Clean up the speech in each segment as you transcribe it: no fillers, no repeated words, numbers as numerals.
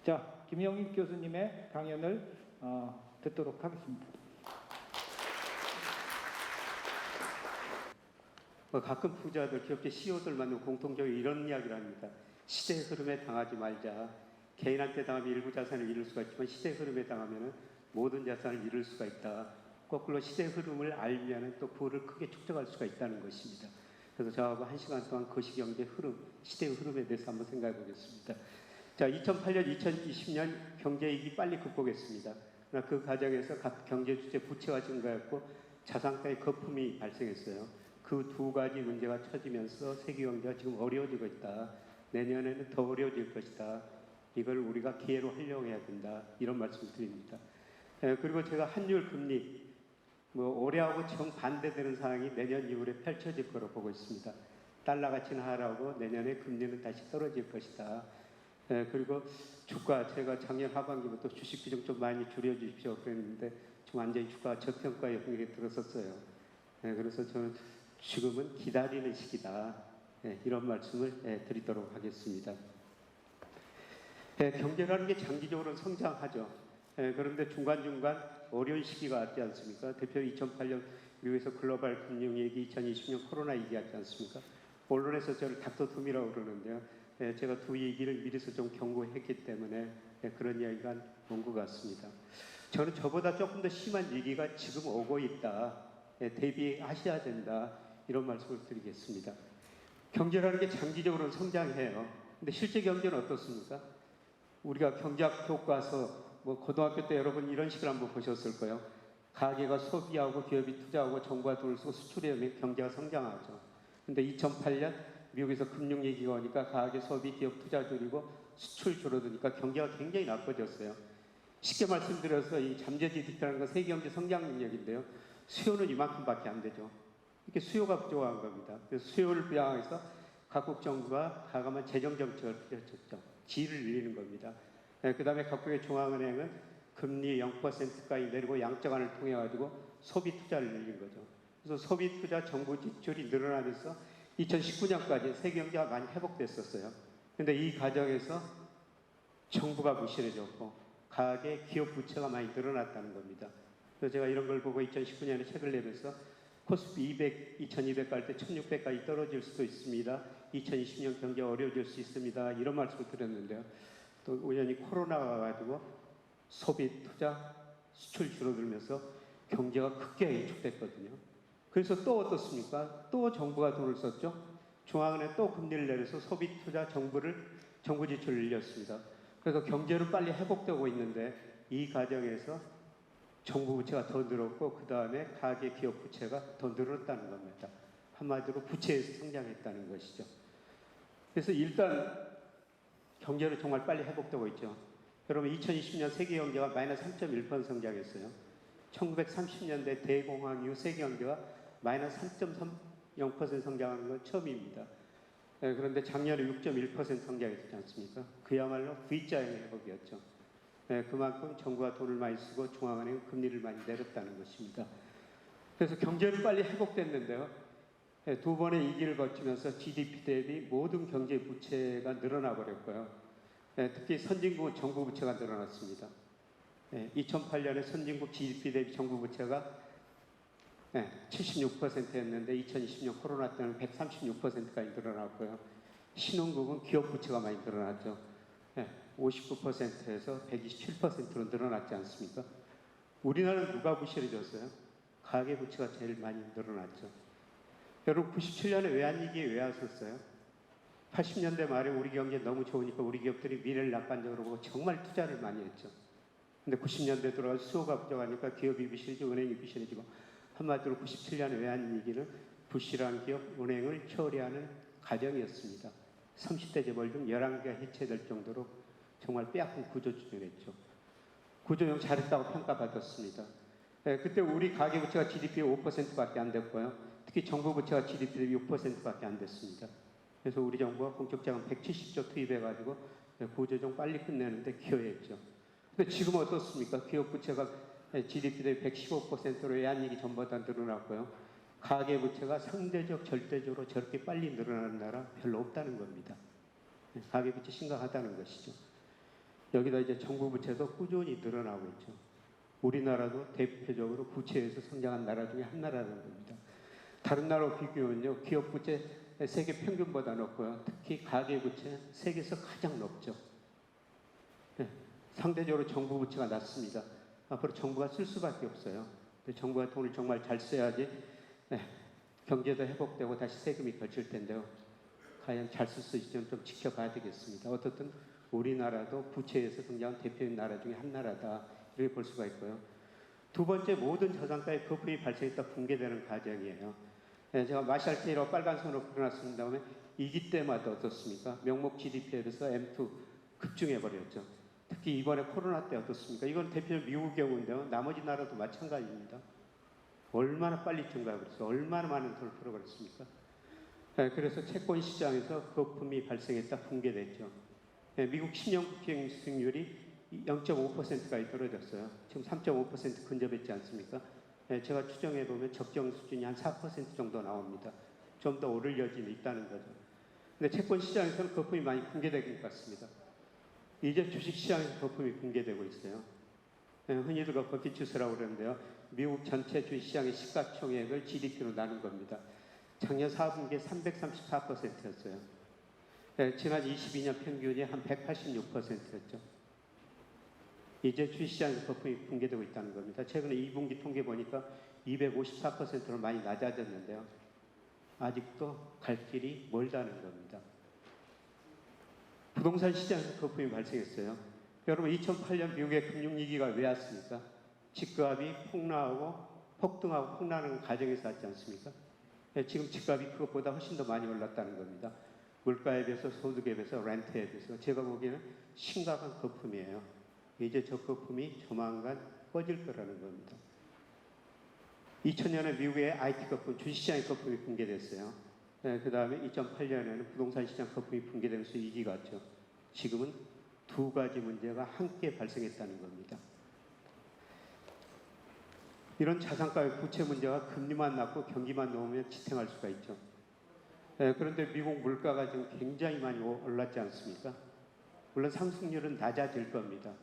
자, 김영익 교수님의 강연을 듣도록 하겠습니다. 가끔 부자들, 기업계 CEO들 만나면 공통적으로 이런 이야기를 합니다. 시대의 흐름에 당하지 말자. 개인한테 당하면 일부 자산을 잃을 수가 있지만 시대의 흐름에 당하면 모든 자산을 잃을 수가 있다. 거꾸로 시대의 흐름을 알면 또 부를 크게 축적할 수가 있다는 것입니다. 그래서 저하고 1시간 동안 거시경제 흐름, 시대의 흐름에 대해서 한번 생각해 보겠습니다. 자, 2008년, 2020년 경제위기 빨리 극복했습니다. 그러나 그 과정에서 각 경제 주체 부채가 증가했고 자산가의 거품이 발생했어요. 그 두 가지 문제가 처지면서 세계 경제가 지금 어려워지고 있다. 내년에는 더 어려워질 것이다. 이걸 우리가 기회로 활용해야 된다. 이런 말씀을 드립니다. 그리고 제가 환율 금리, 올해하고 정반대되는 상황이 내년 이후에 펼쳐질 거로 보고 있습니다. 달러 가치는 하락하고 내년에 금리는 다시 떨어질 것이다. 그리고 주가, 제가 작년 하반기부터 주식 비중 좀 많이 줄여주십시오 그랬는데 지금 완전히 주가가 저평가의 분위기에 들었었어요. 그래서 저는 지금은 기다리는 시기다. 이런 말씀을 드리도록 하겠습니다. 경제라는 게 장기적으로 성장하죠. 그런데 중간중간 어려운 시기가 왔지 않습니까? 대표 2008년 미국에서 글로벌 금융 얘기, 2020년 코로나 얘기하지 않습니까? 언론에서 저를 닥터툼이라고 그러는데요. 제가 두 얘기를 미리서 좀 경고했기 때문에 그런 이야기가 온 것 같습니다. 저는 저보다 조금 더 심한 위기가 지금 오고 있다. 대비하셔야 된다. 이런 말씀을 드리겠습니다. 경제라는 게 장기적으로 성장해요. 근데 실제 경제는 어떻습니까? 우리가 경제학 교과서, 고등학교 때 여러분 이런 식을 한번 보셨을 거예요. 가계가 소비하고 기업이 투자하고 정부가 돈을 쓰고 수출하면 경제가 성장하죠. 근데 2008년 미국에서 금융위기가 오니까 가계 소비 기업 투자 줄이고 수출 줄어드니까 경제가 굉장히 나빠졌어요. 쉽게 말씀드려서 이 잠재 GDP라는 건 세계 경제 성장 능력인데요. 수요는 이만큼밖에 안 되죠. 이렇게 수요가 부족한 겁니다. 그래서 수요를 부양하기 위해서 각국 정부가 과감한 재정 정책을 펼쳤죠. 질을 늘리는 겁니다. 그 다음에 각국의 중앙은행은 금리 0%까지 내리고 양적완을 통해 가지고 소비 투자를 늘린 거죠. 그래서 소비 투자 정부 지출이 늘어나면서 2019년까지 세계 경제가 많이 회복됐었어요. 그런데 이 과정에서 정부가 부실해졌고 가계 기업 부채가 많이 늘어났다는 겁니다. 그래서 제가 이런 걸 보고 2019년에 책을 내면서 코스피 200, 2200 갈 때 1600까지 떨어질 수도 있습니다. 2020년 경제 어려워질 수 있습니다. 이런 말씀을 드렸는데요. 또 우연히 코로나가 와가지고 소비, 투자, 수출 줄어들면서 경제가 크게 위축됐거든요. 그래서 또 어떻습니까? 또 정부가 돈을 썼죠. 중앙은행 또 금리를 내려서 소비, 투자, 정부 지출을 늘렸습니다. 그래서 경제는 빨리 회복되고 있는데 이 과정에서 정부 부채가 더 늘었고 그 다음에 가계 기업 부채가 더 늘었다는 겁니다. 한마디로 부채에서 성장했다는 것이죠. 그래서 일단 경제는 정말 빨리 회복되고 있죠. 여러분 2020년 세계 경제가 마이너스 3.1% 성장했어요. 1930년대 대공황 이후 세계 경제가 마이너스 3.30% 성장하는 건 처음입니다. 그런데 작년에 6.1% 성장했지 않습니까? 그야말로 V자형의 회복이었죠. 그만큼 정부가 돈을 많이 쓰고 중앙은행은 금리를 많이 내렸다는 것입니다. 그래서 경제는 빨리 회복됐는데요. 두 번의 위기를 거치면서 GDP 대비 모든 경제 부채가 늘어나 버렸고요. 특히 선진국은 정부 부채가 늘어났습니다. 2008년에 선진국 GDP 대비 정부 부채가 76%였는데 2020년 코로나 때는 136%까지 늘어났고요. 신흥국은 기업 부채가 많이 늘어났죠. 59%에서 127%로 늘어났지 않습니까? 우리나라는 누가 부실해졌어요? 가계부채가 제일 많이 늘어났죠. 여러분 97년에 외환위기에 왜 왔었어요? 80년대 말에 우리 경제 너무 좋으니까 우리 기업들이 미래를 낙관적으로 보고 정말 투자를 많이 했죠. 근데 90년대 들어가서 수요가 부족하니까 기업이 부실해지고 은행이 부실해지고 한마디로 97년의 외환위기는 부실한 기업, 은행을 처리하는 과정이었습니다. 30대 재벌 중 11개가 해체될 정도로 정말 빼앗긴 구조조정했죠. 구조조정 잘했다고 평가받았습니다. 그때 우리 가계부채가 GDP의 5%밖에 안 됐고요. 특히 정부 부채가 GDP 대비 6%밖에 안 됐습니다. 그래서 우리 정부가 공적자금 170조 투입해가지고 구조조정 빨리 끝내는데 기여했죠. 근데 지금 어떻습니까? 기업 부채가 GDP 대비 115%로 외환위기 전보다 늘어났고요. 가계부채가 상대적, 절대적으로 저렇게 빨리 늘어나는 나라 별로 없다는 겁니다. 가계부채 심각하다는 것이죠. 여기다 이제 정부 부채도 꾸준히 늘어나고 있죠. 우리나라도 대표적으로 부채에서 성장한 나라 중에 한 나라라는 겁니다. 다른 나라와 비교하면요, 기업 부채 세계 평균보다 높고요. 특히 가계 부채 세계에서 가장 높죠. 네, 상대적으로 정부 부채가 낮습니다. 앞으로 정부가 쓸 수밖에 없어요. 근데 정부가 돈을 정말 잘 써야지 경제도 회복되고 다시 세금이 거칠 텐데요. 과연 잘 쓸 수 있을지 좀 지켜봐야 되겠습니다. 어떻든 우리나라도 부채에서 성장한 대표인 나라 중에 한 나라다, 이렇게 볼 수가 있고요. 두 번째, 모든 저상가의 거품이 발생했다 붕괴되는 과정이에요. 제가 마샬 K로 빨간 선으로 그려놨습니다. 다음에 2기 때마다 어떻습니까? 명목 GDP에 비해서 M2 급증해버렸죠. 특히 이번에 코로나 때 어떻습니까? 이건 대표적 미국 경우인데요. 나머지 나라도 마찬가지입니다. 얼마나 빨리 증가해버렸어요. 얼마나 많은 돈을 풀어버렸습니까? 그래서 채권 시장에서 거품이 발생했다 붕괴됐죠. 미국 10년 국채 수익률이 0.5%까지 떨어졌어요. 지금 3.5% 근접했지 않습니까? 제가 추정해보면 적정 수준이 한 4% 정도 나옵니다. 좀 더 오를 여지는 있다는 거죠. 근데 채권 시장에서는 거품이 많이 붕괴된 것 같습니다. 이제 주식 시장에서 거품이 붕괴되고 있어요. 흔히들 버킷 주스라고 그러는데요. 미국 전체 주식 시장의 시가총액을 GDP로 나눈 겁니다. 작년 4분기에 334%였어요. 지난 22년 평균이 한 186%였죠. 이제 주식시장에서 거품이 붕괴되고 있다는 겁니다. 최근에 2분기 통계 보니까 254%로 많이 낮아졌는데요. 아직도 갈 길이 멀다는 겁니다. 부동산 시장에서 거품이 발생했어요. 여러분, 2008년 미국의 금융위기가 왜 왔습니까? 집값이 폭등하고 폭락하는 과정에서 왔지 않습니까? 지금 집값이 그것보다 훨씬 더 많이 올랐다는 겁니다. 물가에 비해서, 소득에 비해서, 렌트에 비해서. 제가 보기에는 심각한 거품이에요. 이제 저 거품이 조만간 꺼질 거라는 겁니다. 2000년에 미국의 IT 거품, 주식시장의 거품이 붕괴됐어요. 그 다음에 2008년에는 부동산 시장 거품이 붕괴되면서 위기가 왔죠. 지금은 두 가지 문제가 함께 발생했다는 겁니다. 이런 자산가의 부채 문제와 금리만 낮고 경기만 놓으면 지탱할 수가 있죠. 그런데 미국 물가가 지금 굉장히 많이 올랐지 않습니까? 물론 상승률은 낮아질 겁니다.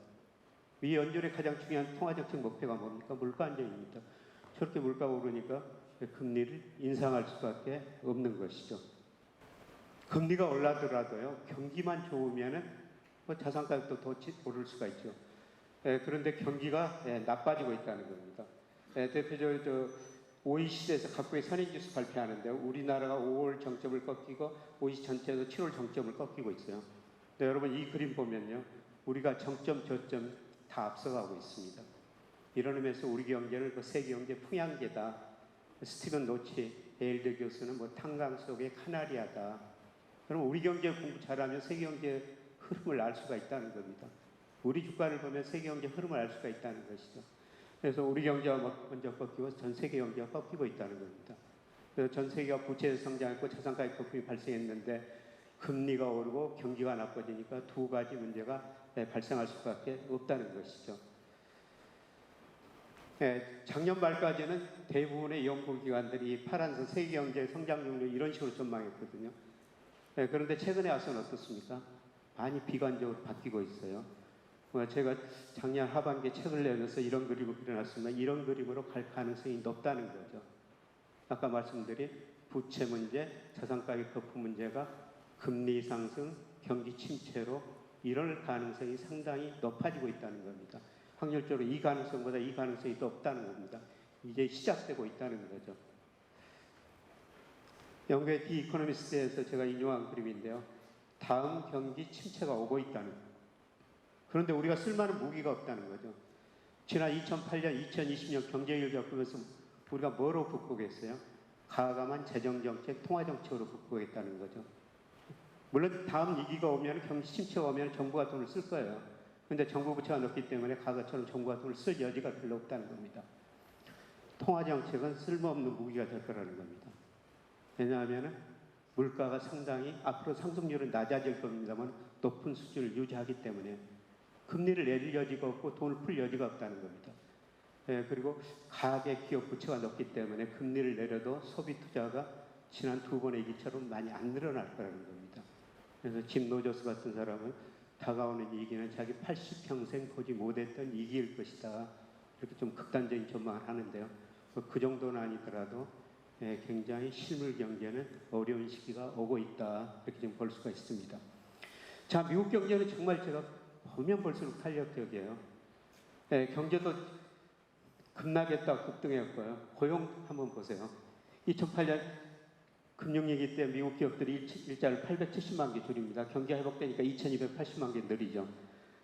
이 연준의 가장 중요한 통화정책 목표가 뭡니까? 물가 안정입니다. 저렇게 물가가 오르니까 금리를 인상할 수밖에 없는 것이죠. 금리가 올라더라도요, 경기만 좋으면은 자산가격도 더 오를 수가 있죠. 그런데 경기가 나빠지고 있다는 겁니다. 대표적으로 OECD에서 각국의 선행지수 발표하는데 우리나라가 5월 정점을 꺾이고 OECD 전체에서 7월 정점을 꺾이고 있어요. 네, 여러분, 이 그림 보면요, 우리가 정점, 저점 다 앞서가고 있습니다. 이런 의미에서 우리 경제는 세계 경제 풍향계다. 스티븐 노치 예일대 교수는 탄광 속의 카나리아다. 그럼 우리 경제 공부 잘하면 세계 경제 흐름을 알 수가 있다는 겁니다. 우리 주가를 보면 세계 경제 흐름을 알 수가 있다는 것이죠. 그래서 우리 경제가 먼저 꺾이고 전 세계 경제가 꺾이고 있다는 겁니다. 그래서 전 세계가 부채에서 성장했고 자산가의 거품이 발생했는데 금리가 오르고 경기가 나빠지니까 두 가지 문제가 발생할 수밖에 없다는 것이죠. 작년 말까지는 대부분의 연구기관들이 파란선 세계 경제 성장률 이런 식으로 전망했거든요. 그런데 최근에 와서는 어떻습니까? 많이 비관적으로 바뀌고 있어요. 제가 작년 하반기에 책을 내면서 이런 그림을 그려놨습니다. 이런 그림으로 갈 가능성이 높다는 거죠. 아까 말씀드린 부채 문제, 자산가격 거품 문제가 금리 상승, 경기 침체로 이럴 가능성이 상당히 높아지고 있다는 겁니다. 확률적으로 이 가능성보다 이 가능성이 더 없다는 겁니다. 이제 시작되고 있다는 거죠. 영국의 디 이코노미스트에서 제가 인용한 그림인데요. 다음 경기 침체가 오고 있다는 거예요. 그런데 우리가 쓸만한 무기가 없다는 거죠. 지난 2008년, 2020년 경제위기를 겪으면서 우리가 뭐로 극복했어요? 과감한 재정정책, 통화정책으로 극복했다는 거죠. 물론 다음 위기가 오면, 경기 침체가 오면 정부가 돈을 쓸 거예요. 그런데 정부 부채가 높기 때문에 과거처럼 정부가 돈을 쓸 여지가 별로 없다는 겁니다. 통화정책은 쓸모없는 무기가 될 거라는 겁니다. 왜냐하면 물가가 상당히 앞으로 상승률은 낮아질 겁니다만 높은 수준을 유지하기 때문에 금리를 내릴 여지가 없고 돈을 풀 여지가 없다는 겁니다. 그리고 가계 기업 부채가 높기 때문에 금리를 내려도 소비 투자가 지난 두 번의 위기처럼 많이 안 늘어날 거라는 겁니다. 그래서 짐 로저스 같은 사람은 다가오는 위기는 자기 80평생 보지 못했던 위기일 것이다. 이렇게 좀 극단적인 전망을 하는데요. 그 정도는 아니더라도 굉장히 실물 경제는 어려운 시기가 오고 있다. 이렇게 좀 볼 수가 있습니다. 자, 미국 경제는 정말 제가 보면 볼수록 탄력적이에요. 경제도 급락했다가 급등했고요. 고용 한번 보세요. 2008년 금융위기 때 미국 기업들이 일자를 870만 개 줄입니다. 경기가 회복되니까 2280만 개 늘리죠.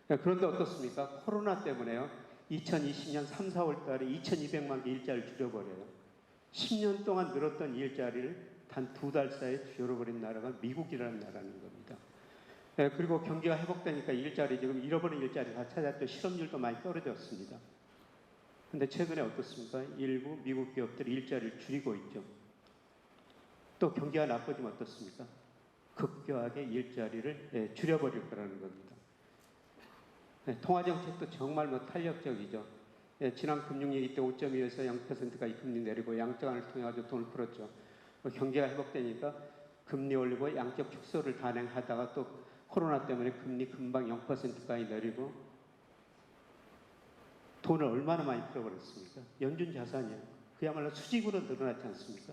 그런데 어떻습니까? 코로나 때문에요. 2020년 3, 4월 달에 2200만 개 일자를 줄여버려요. 10년 동안 늘었던 일자리를 단 2달 사이에 줄여버린 나라가 미국이라는 나라는 겁니다. 그리고 경기가 회복되니까 일자리, 지금 잃어버린 일자리 다 찾았죠. 실업률도 많이 떨어졌습니다. 근데 최근에 어떻습니까? 일부 미국 기업들이 일자리를 줄이고 있죠. 또 경기가 나빠지면 어떻습니까? 급격하게 일자리를 줄여버릴 거라는 겁니다. 통화정책도 정말 탄력적이죠. 지난 금융위기 때 5.2에서 0%까지 금리 내리고 양적완을 통해 가지고 돈을 풀었죠. 경기가 회복되니까 금리 올리고 양적 축소를 단행하다가 또 코로나 때문에 금리 금방 0%까지 내리고 돈을 얼마나 많이 풀어버렸습니까? 연준 자산이요. 그야말로 수직으로 늘어났지 않습니까?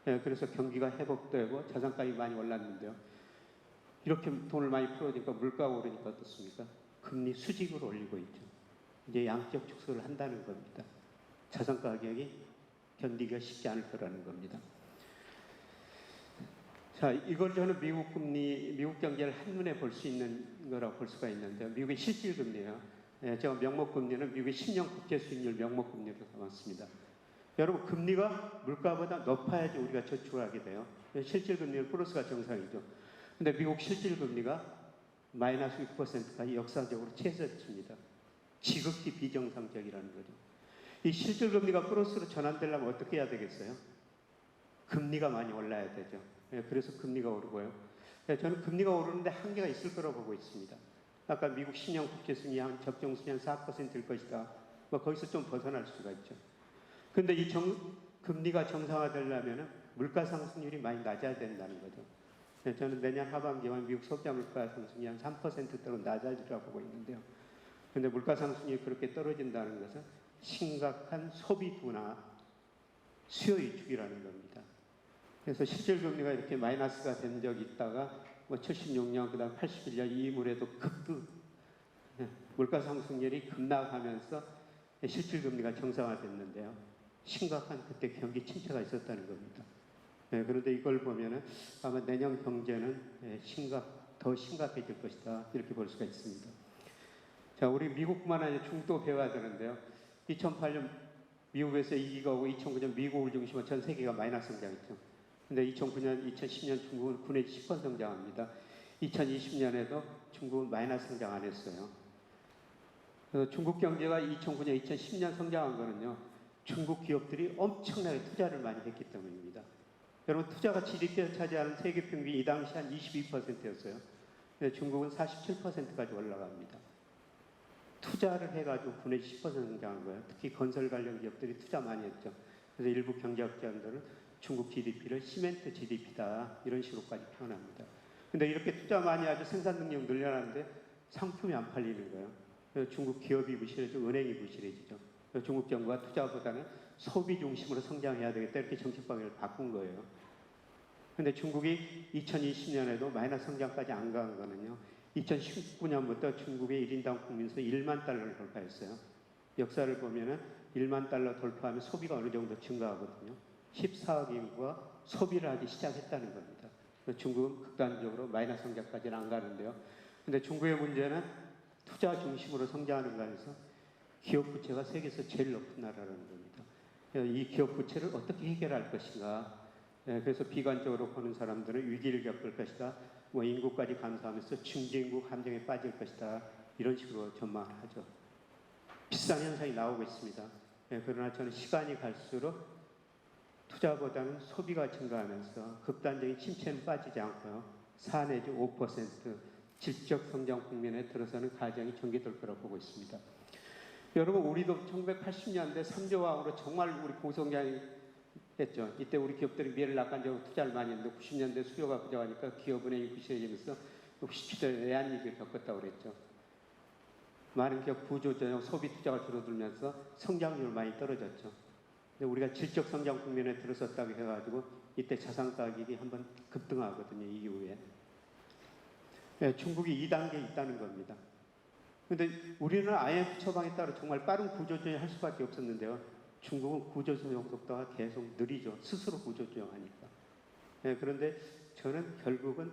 그래서 경기가 회복되고 자산가격이 많이 올랐는데요. 이렇게 돈을 많이 풀어주니까 물가가 오르니까 어떻습니까? 금리 수직으로 올리고 있죠. 이제 양적 축소를 한다는 겁니다. 자산가격이 견디기가 쉽지 않을 거라는 겁니다. 자, 이걸 저는 미국 금리, 미국 경제를 한눈에 볼 수 있는 거라고 볼 수가 있는데요. 미국의 실질금리예요. 제가 명목금리는 미국의 10년 국채 수익률 명목금리로 삼았습니다. 여러분, 금리가 물가보다 높아야지 우리가 저축을 하게 돼요. 실질금리는 플러스가 정상이죠. 근데 미국 실질금리가 마이너스 6%까지 역사적으로 최저치입니다. 지극히 비정상적이라는 거죠. 이 실질금리가 플러스로 전환되려면 어떻게 해야 되겠어요? 금리가 많이 올라야 되죠. 그래서 금리가 오르고요. 저는 금리가 오르는데 한계가 있을 거라고 보고 있습니다. 아까 미국 10년 국채 수익이 한 적정 수익 4%일 것이다. 거기서 좀 벗어날 수가 있죠. 근데 이 금리가 정상화되려면 물가 상승률이 많이 낮아야 된다는 거죠. 저는 내년 하반기에 미국 소비자 물가 상승이 한 3%대로 낮아지라고 보고 있는데요. 근데 물가 상승률이 그렇게 떨어진다는 것은 심각한 소비 둔화, 수요 위축이라는 겁니다. 그래서 실질금리가 이렇게 마이너스가 된 적이 있다가 76년, 그 다음 81년 이후에도 물가 상승률이 급락하면서 실질금리가 정상화됐는데요. 심각한 그때 경기 침체가 있었다는 겁니다. 그런데 이걸 보면은 아마 내년 경제는 더 심각해질 것이다. 이렇게 볼 수가 있습니다. 자, 우리 미국뿐만 아니라 중국도 배워야 되는데요. 2008년 미국에서 위기가 오고 2009년 미국을 중심으로 전 세계가 마이너스 성장했죠. 근데 2009년, 2010년 중국은 9 내지 10% 성장합니다. 2020년에도 중국은 마이너스 성장 안 했어요. 그래서 중국 경제가 2009년, 2010년 성장한 거는요. 중국 기업들이 엄청나게 투자를 많이 했기 때문입니다. 여러분, 투자가 GDP에서 차지하는 세계 평균이 이 당시 한 22%였어요. 근데 중국은 47%까지 올라갑니다. 투자를 해가지고 9 내지 10% 성장한 거예요. 특히 건설 관련 기업들이 투자 많이 했죠. 그래서 일부 경제학자들은 중국 GDP를 시멘트 GDP다 이런 식으로까지 표현합니다. 근데 이렇게 투자 많이 하죠. 생산 능력 늘려나는데 상품이 안 팔리는 거예요. 그래서 중국 기업이 부실해지고 은행이 부실해지죠. 그래서 중국 정부가 투자보다는 소비 중심으로 성장해야 되겠다 이렇게 정책 방향을 바꾼 거예요. 근데 중국이 2020년에도 마이너스 성장까지 안 간 거는요. 2019년부터 중국의 1인당 국민소 1만 달러를 돌파했어요. 역사를 보면은 1만 달러 돌파하면 소비가 어느 정도 증가하거든요. 14억 인구가 소비를 하기 시작했다는 겁니다. 중국은 극단적으로 마이너스 성장까지는 안 가는데요. 근데 중국의 문제는 투자 중심으로 성장하는 거에서 기업 부채가 세계에서 제일 높은 나라라는 겁니다. 이 기업 부채를 어떻게 해결할 것인가. 그래서 비관적으로 보는 사람들은 위기를 겪을 것이다. 인구까지 감소하면서 중진국 함정에 빠질 것이다. 이런 식으로 전망을 하죠. 비슷한 현상이 나오고 있습니다. 그러나 저는 시간이 갈수록 투자보다는 소비가 증가하면서 극단적인 침체는 빠지지 않고요. 4 내지 5% 질적 성장 국면에 들어서는 과정이 전개될 거라고 보고 있습니다. 여러분, 우리도 1980년대 3조왕으로 정말 우리 고성장이 했죠. 이때 우리 기업들이 미래를 낙관적으로 투자를 많이 했는데 90년대 수요가 부족하니까 기업은행이 부실해지면서 시대 외환위기를 겪었다고 그랬죠. 많은 기업 구조조정, 소비 투자가 줄어들면서 성장률 많이 떨어졌죠. 근데 우리가 질적 성장 국면에 들어섰다고 해가지고 이때 자산 가격이 한번 급등하거든요. 이후에. 네, 중국이 2단계에 있다는 겁니다. 근데 우리는 IMF 처방에 따라 정말 빠른 구조조정을 할 수밖에 없었는데요. 중국은 구조조정 속도가 계속 느리죠. 스스로 구조조정하니까. 네, 그런데 저는 결국은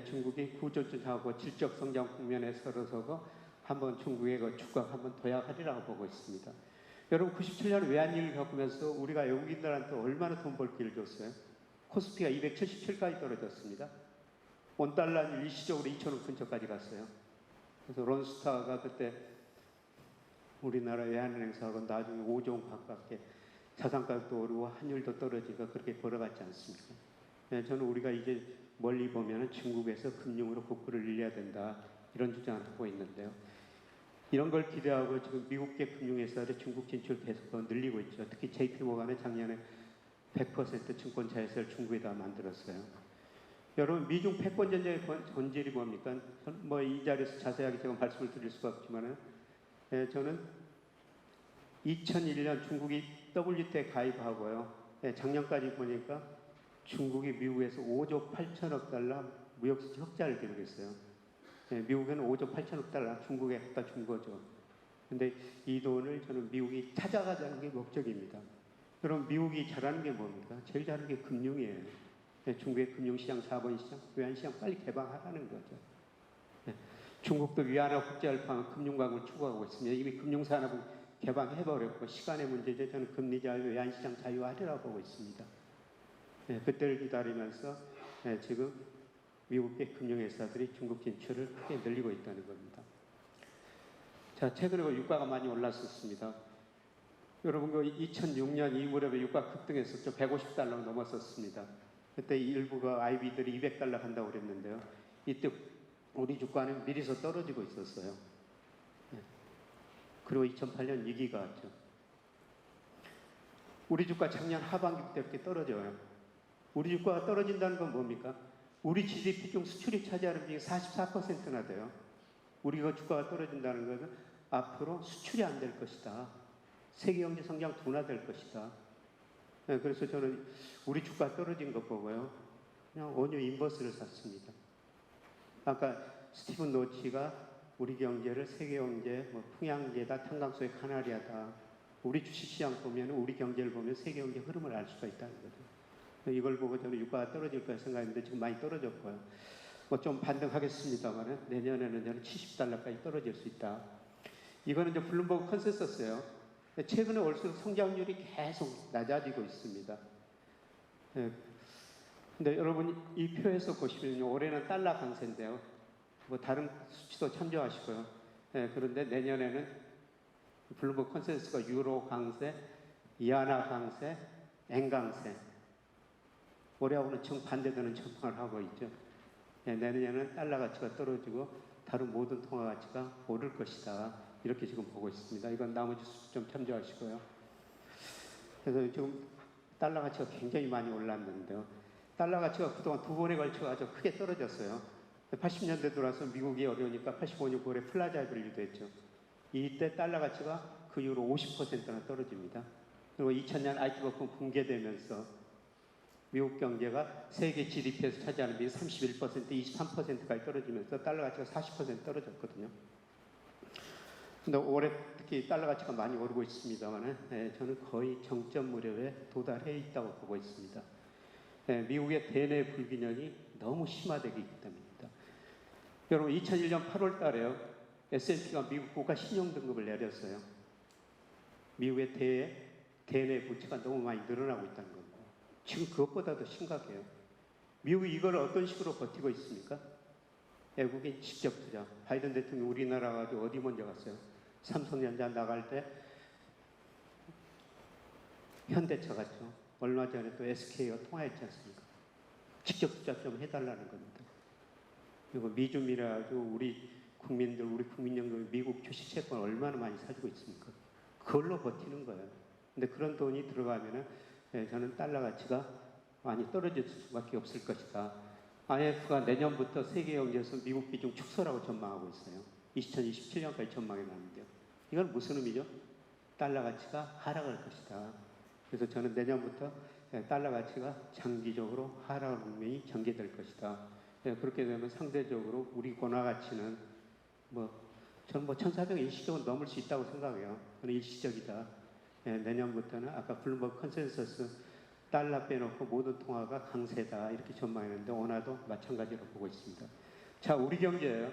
중국이 구조조정하고 질적 성장 국면에 서서고 한번 중국의 그 주가가 한번 도약하리라고 보고 있습니다. 여러분 97년 외환위기를 겪으면서 우리가 외국인들한테 얼마나 돈 벌 기를 줬어요? 코스피가 277까지 떨어졌습니다. 원달러 일시적으로 2,000원 근처까지 갔어요. 그래서 론스타가 그때 우리나라 외환은행사하고 나중에 5조 원 가깝게 자산가격도 오르고 환율도 떨어지고 그렇게 걸어갔지 않습니까? 네, 저는 우리가 이제 멀리 보면 중국에서 금융으로 국부를 늘려야 된다 이런 주장을 하고 있는데요. 이런 걸 기대하고 지금 미국계 금융회사들의 중국 진출 계속 더 늘리고 있죠. 특히 JP모간은 작년에 100% 증권자회사를 중국에다 만들었어요. 여러분 미중 패권 전쟁의 본질이 뭡니까? 뭐 이 자리에서 자세하게 제가 말씀을 드릴 수가 없지만은 저는 2001년 중국이 WTO에 가입하고요. 작년까지 보니까 중국이 미국에서 5조 8천억 달러 무역수지 흑자를 기록했어요. 미국에는 5조 8천억 달러 중국에 갖다 준 거죠. 근데 이 돈을 저는 미국이 찾아가자는 게 목적입니다. 그럼 미국이 잘하는 게 뭡니까? 제일 잘하는 게 금융이에요. 중국의 금융시장, 자본시장, 외환시장 빨리 개방하라는 거죠. 중국도 위안화 국제화를 금융강을 추구하고 있습니다. 이미 금융산업은 개방해버렸고 시간의 문제죠. 저는 금리 자유, 외환시장 자유화하리라고 보고 있습니다. 그때를 기다리면서 지금 미국계 금융회사들이 중국 진출을 크게 늘리고 있다는 겁니다. 자, 최근에 유가가 많이 올랐었습니다. 여러분, 2006년 이무렵에 유가 급등했었죠. 150달러 넘었었습니다. 그때 일부가 IB들이 200달러 한다고 그랬는데요. 이때 우리 주가는 미리서 떨어지고 있었어요. 그리고 2008년 위기가 왔죠. 우리 주가 작년 하반기 때 이렇게 떨어져요. 우리 주가가 떨어진다는 건 뭡니까? 우리 GDP 중 수출이 차지하는 비중이 44%나 돼요. 우리가 주가가 떨어진다는 것은 앞으로 수출이 안 될 것이다. 세계 경제 성장 둔화될 것이다. 그래서 저는 우리 주가 떨어진 것 보고요. 그냥 원유 인버스를 샀습니다. 아까 스티븐 노치가 우리 경제를 세계 경제, 풍향제다, 탄광소의 카나리아다. 우리 주식시장 보면 우리 경제를 보면 세계 경제 흐름을 알 수가 있다는 거죠. 이걸 보고 저는 유가가 떨어질 거라 생각했는데 지금 많이 떨어졌고요. 좀 반등하겠습니다만 내년에는 저는 70달러까지 떨어질 수 있다. 이거는 이제 블룸버그 컨센서스예요. 최근에 올수록 성장률이 계속 낮아지고 있습니다. 근데 여러분 이 표에서 보시면 올해는 달러 강세인데요. 다른 수치도 참조하시고요. 그런데 내년에는 블룸버그 컨센서스가 유로 강세, 이하나 강세, 엔 강세. 올해하고는 정반대되는 전망을 하고 있죠. 내년에는 달러 가치가 떨어지고 다른 모든 통화 가치가 오를 것이다. 이렇게 지금 보고 있습니다. 이건 나머지 수치 좀 참조하시고요. 그래서 지금 달러 가치가 굉장히 많이 올랐는데요. 달러 가치가 그동안 두 번에 걸쳐 아주 크게 떨어졌어요. 80년대 들어와서 미국이 어려우니까 85년 9월에 플라자 분리도 했죠. 이때 달러 가치가 그 이후로 50%나 떨어집니다. 그리고 2000년 IT 버튼 붕괴되면서 미국 경제가 세계 GDP에서 차지하는 비율이 31%, 23%까지 떨어지면서 달러 가치가 40% 떨어졌거든요. 근데 올해 특히 달러 가치가 많이 오르고 있습니다만 저는 거의 정점 무렵에 도달해 있다고 보고 있습니다. 미국의 대내 불균형이 너무 심화되기 때문입니다. 여러분 2001년 8월 달에요. S&P가 미국 국가 신용 등급을 내렸어요. 미국의 대내 부채가 너무 많이 늘어나고 있다는 겁니다. 지금 그것보다도 심각해요. 미국이 이걸 어떤 식으로 버티고 있습니까? 외국인 직접 투자. 바이든 대통령이 우리나라 가지고 어디 먼저 갔어요? 삼성전자 나갈 때 현대차 갔죠. 얼마 전에 또 SK가 통화했지 않습니까? 직접 투자 좀 해달라는 겁니다. 그리고 미주미라 가지고 우리 국민들, 우리 국민연금이 미국 주식 채권 얼마나 많이 사주고 있습니까? 그걸로 버티는 거예요. 근데 그런 돈이 들어가면은 저는 달러 가치가 많이 떨어질 수밖에 없을 것이다. IMF가 내년부터 세계 경제에서 미국 비중 축소라고 전망하고 있어요. 2027년까지 전망해 놨는데요. 이건 무슨 의미죠? 달러 가치가 하락할 것이다. 그래서 저는 내년부터 달러 가치가 장기적으로 하락 국면이 전개될 것이다. 그렇게 되면 상대적으로 우리 원화 가치는 저는 1,400 일시적으로 넘을 수 있다고 생각해요. 그건 일시적이다. 내년부터는 아까 블룸버그 컨센서스 달러 빼놓고 모든 통화가 강세다 이렇게 전망했는데 원화도 마찬가지로 보고 있습니다. 자, 우리 경제예요.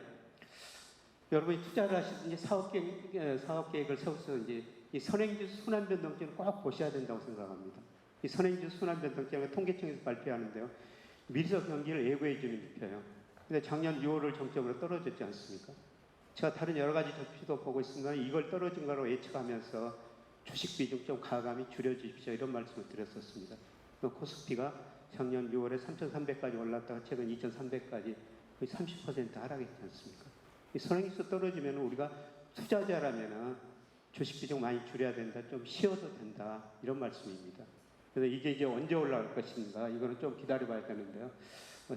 여러분이 투자를 하시든지 사업 계획을 세워서 이제 이 선행지수 순환 변동치를 꼭 보셔야 된다고 생각합니다. 이 선행지수 순환 변동치는 통계청에서 발표하는데요. 미리서 경기를 예고해 주는 지표예요. 근데 작년 6월을 정점으로 떨어졌지 않습니까? 제가 다른 여러 가지 지표도 보고 있습니다. 이걸 떨어진 거로 예측하면서 주식 비중 좀 가감히 줄여주십시오. 이런 말씀을 드렸었습니다. 코스피가 작년 6월에 3,300까지 올랐다가 최근 2,300까지 거의 30% 하락했지 않습니까? 이 선행지수 떨어지면 우리가 투자자라면 주식 비중 많이 줄여야 된다. 좀 쉬어도 된다. 이런 말씀입니다. 그래서 이게 이제 언제 올라갈 것인가? 이거는 좀 기다려봐야 되는데요.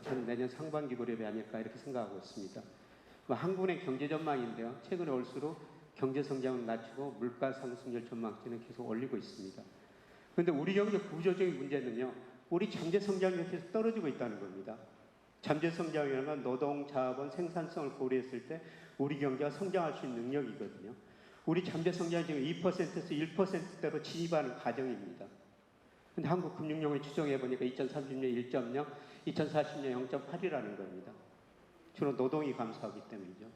저는 내년 상반기 무렵이 아닐까 이렇게 생각하고 있습니다. 한국은행 경제 전망인데요. 최근에 올수록 경제 성장은 낮추고 물가 상승률 전망치는 계속 올리고 있습니다. 그런데 우리 경제 구조적인 문제는요. 우리 잠재 성장률이 계속 떨어지고 있다는 겁니다. 잠재 성장이라는 건 노동, 자본, 생산성을 고려했을 때 우리 경제가 성장할 수 있는 능력이거든요. 우리 잠재 성장이 지금 2%에서 1%대로 진입하는 과정입니다. 근데 한국 금융용을 추정해 보니까 2030년 1.0, 2040년 0.8이라는 겁니다. 주로 노동이 감소하기 때문이죠.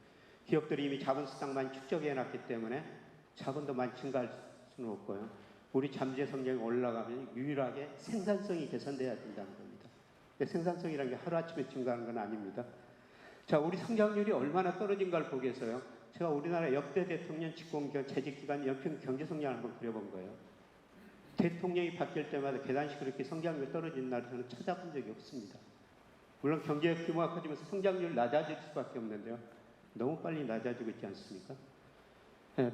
기업들이 이미 자본 수당 많이 축적해 놨기 때문에 자본도 많이 증가할 수는 없고요. 우리 잠재 성장이 올라가면 유일하게 생산성이 개선돼야 된다는 겁니다. 생산성이라는 게 하루아침에 증가하는 건 아닙니다. 자, 우리 성장률이 얼마나 떨어진가를 보기 위해서요. 제가 우리나라 역대 대통령 집권기간 재직기간 연평균 경제성장을 한번 그려본 거예요. 대통령이 바뀔 때마다 계단식 그렇게 성장률이 떨어진 날을 저는 찾아본 적이 없습니다. 물론 경제 규모가 커지면서 성장률이 낮아질 수밖에 없는데요. 너무 빨리 낮아지고 있지 않습니까?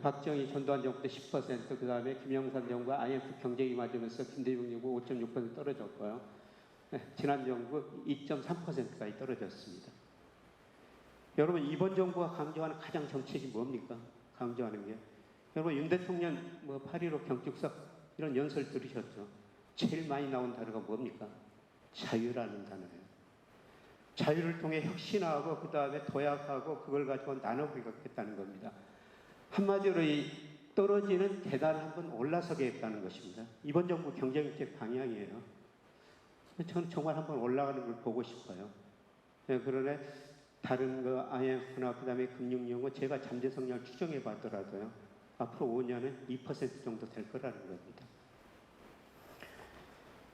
박정희 전두환 정부 때 10%, 그 다음에 김영삼 정부가 IMF 경제기 맞으면서 김대중 정부 5.6% 떨어졌고요. 지난 정부 2.3%까지 떨어졌습니다. 여러분, 이번 정부가 강조하는 가장 정책이 뭡니까? 강조하는 게. 여러분, 윤 대통령 8.15 경축석 이런 연설 들으셨죠? 제일 많이 나온 단어가 뭡니까? 자유라는 단어예요. 자유를 통해 혁신하고 그 다음에 도약하고 그걸 가지고 나눠보겠다는 겁니다. 한마디로 이 떨어지는 계단을 한번 올라서게 했다는 것입니다. 이번 정부 경제정책 방향이에요. 저는 정말 한번 올라가는 걸 보고 싶어요. 그러나 다른 거 IMF나 그 다음에 금융용어 제가 잠재 성장을 추정해 봤더라도요. 앞으로 5년은 2% 정도 될 거라는 겁니다.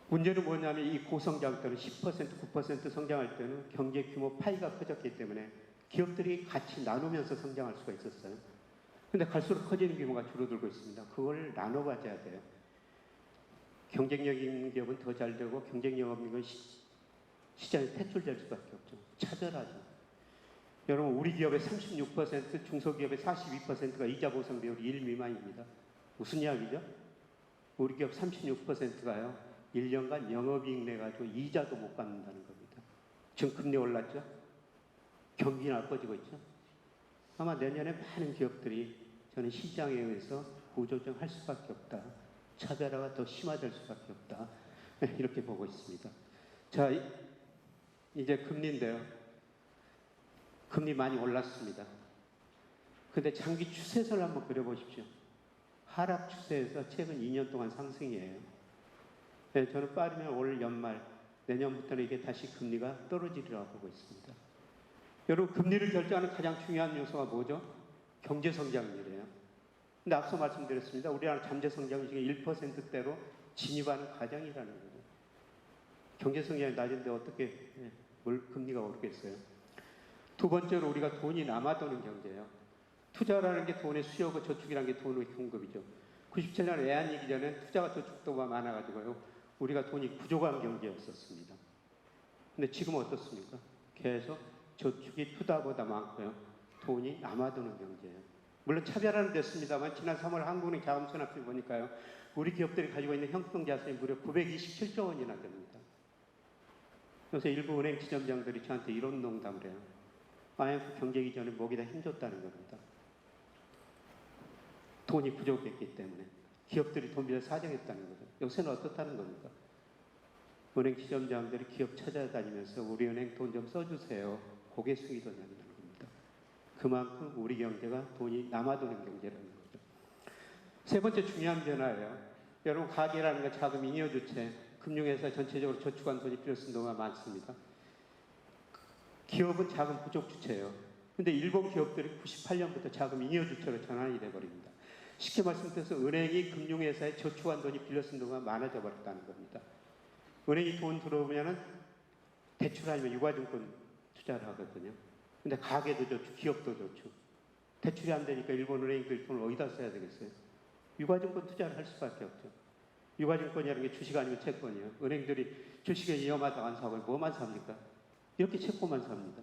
문제는 뭐냐면 이 고성장 때는 10%, 9% 성장할 때는 경제 규모 파이가 커졌기 때문에 기업들이 같이 나누면서 성장할 수가 있었어요. 근데 갈수록 커지는 규모가 줄어들고 있습니다. 그걸 나눠 가져야 돼요. 경쟁력 있는 기업은 더 잘 되고 경쟁력 없는 건 시장에 퇴출될 수밖에 없죠. 차별하죠. 여러분, 우리 기업의 36%, 중소기업의 42%가 이자 보상 비율이 1 미만입니다. 무슨 이야기죠? 우리 기업 36%가요. 1년간 영업이익 내가지고 이자도 못 받는다는 겁니다. 지금 금리 올랐죠? 경기 나빠지고 있죠? 아마 내년에 많은 기업들이 저는 시장에 의해서 구조조정할 수밖에 없다. 차별화가 더 심화될 수밖에 없다. 이렇게 보고 있습니다. 자, 이제 금리인데요. 금리 많이 올랐습니다. 근데 장기 추세선을 한번 그려보십시오. 하락 추세에서 최근 2년 동안 상승이에요. 저는 빠르면 올 연말, 내년부터는 이게 다시 금리가 떨어지리라고 보고 있습니다. 여러분, 금리를 결정하는 가장 중요한 요소가 뭐죠? 경제 성장률이에요. 근데 앞서 말씀드렸습니다. 우리나라 잠재 성장이 지금 1%대로 진입하는 과정이라는 거죠. 경제 성장이 낮은데 어떻게 금리가 오르겠어요? 두 번째로 우리가 돈이 남아도는 경제예요. 투자라는 게 돈의 수요고 저축이라는 게 돈의 공급이죠. 97년 외환위기 전엔 투자가 저축도가 많아가지고요. 우리가 돈이 부족한 경제였었습니다. 근데 지금은 어떻습니까? 계속 저축이 투자보다 많고요. 돈이 남아도는 경제예요. 물론 차별화는 됐습니다만 지난 3월 한국은행 자금순환표 보니까요. 우리 기업들이 가지고 있는 형평자산이 무려 927조 원이나 됩니다. 요새 일부 은행 지점장들이 저한테 이런 농담을 해요. IMF 경제기 전에 목에다 힘줬다는 겁니다. 돈이 부족했기 때문에. 기업들이 돈 빌려 사정했다는 거죠. 요새는 어떻다는 겁니까? 은행 지점장들이 기업 찾아다니면서 우리 은행 돈 좀 써주세요. 고개 숙이던 얘기라는 겁니다. 그만큼 우리 경제가 돈이 남아도는 경제라는 거죠. 세 번째 중요한 변화예요. 여러분, 가계라는 건 자금 잉여 주체, 금융회사 전체적으로 저축한 돈이 필요 쓴 동안 많습니다. 기업은 자금 부족 주체예요. 근데 일본 기업들이 98년부터 자금 잉여 주체로 전환이 돼버립니다. 쉽게 말씀드려서 은행이 금융회사에 저축한 돈이 빌려 쓴 동안 많아져 버렸다는 겁니다. 은행이 돈 들어오면은 대출 아니면 유가증권 투자를 하거든요. 근데 가게도 저축, 기업도 저축. 대출이 안 되니까 일본 은행들 돈을 어디다 써야 되겠어요? 유가증권 투자를 할 수밖에 없죠. 유가증권이라는 게 주식 아니면 채권이에요. 은행들이 주식에 위험하다고 안 사고 뭐만 삽니까? 이렇게 채권만 삽니다.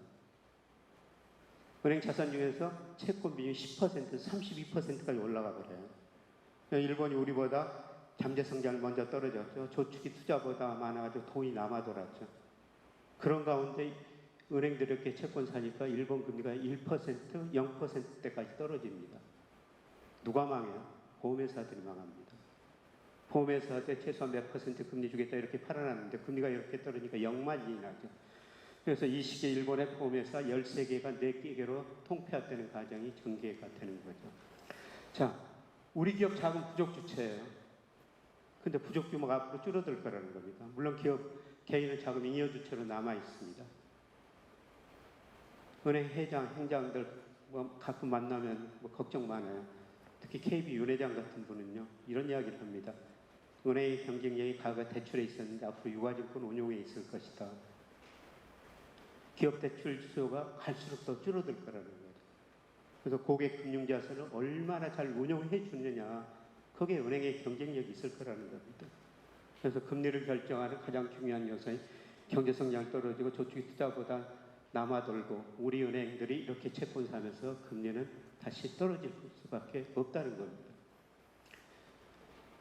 은행 자산 중에서 채권 비중이 10%, 32%까지 올라가 버려요. 일본이 우리보다 잠재 성장이 먼저 떨어졌죠. 저축이 투자보다 많아가지고 돈이 남아돌았죠. 그런 가운데 은행들이 이렇게 채권 사니까 일본 금리가 1%, 0%대까지 떨어집니다. 누가 망해요? 보험회사들이 망합니다. 보험회사한테 최소한 몇 퍼센트 금리 주겠다 이렇게 팔아놨는데 금리가 이렇게 떨어지니까 역마진이 나죠. 그래서 이 시기에 일본의 보험회사 13개가 4개로 통폐합되는 과정이 전개가 되는 거죠. 자, 우리 기업 자금 부족 주체예요. 근데 부족 규모가 앞으로 줄어들 거라는 겁니다. 물론 개인은 자금 잉여 주체로 남아 있습니다. 은행 회장, 행장들 가끔 만나면 걱정 많아요. 특히 KB 윤 회장 같은 분은요, 이런 이야기를 합니다. 은행의 경쟁력이 과거 대출에 있었는데 앞으로 유가증권 운용에 있을 것이다. 기업 대출 수요가 갈수록 더 줄어들 거라는 거죠. 그래서 고객 금융자산을 얼마나 잘 운용해 주느냐, 거기에 은행의 경쟁력이 있을 거라는 겁니다. 그래서 금리를 결정하는 가장 중요한 요소인 경제성장이 떨어지고 저축이 투자보다 남아돌고 우리 은행들이 이렇게 채권 사면서 금리는 다시 떨어질 수밖에 없다는 겁니다.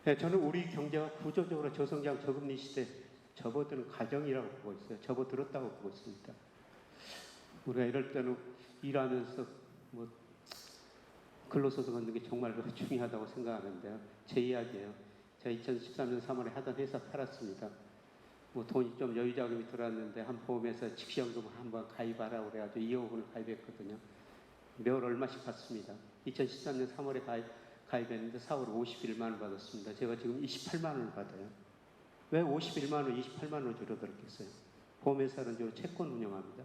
네, 저는 우리 경제가 구조적으로 저성장 저금리 시대 접어드는 과정이라고 보고 있어요. 접어들었다고 보고 있습니다. 우리가 이럴 때는 일하면서 근로소득 얻는 게 정말 중요하다고 생각하는데요. 제 이야기예요. 제가 2013년 3월에 하던 회사 팔았습니다. 돈이 좀 여유자금이 들어왔는데 한 보험회사 직시연금을 한번 가입하라고 그래가지고 2억 원을 가입했거든요. 매월 얼마씩 받습니다. 2013년 3월에 가입했는데 4월 51만 원 받았습니다. 제가 지금 28만 원을 받아요. 왜 51만 원, 28만 원으로 줄어들었겠어요? 보험회사는 주로 채권 운영합니다.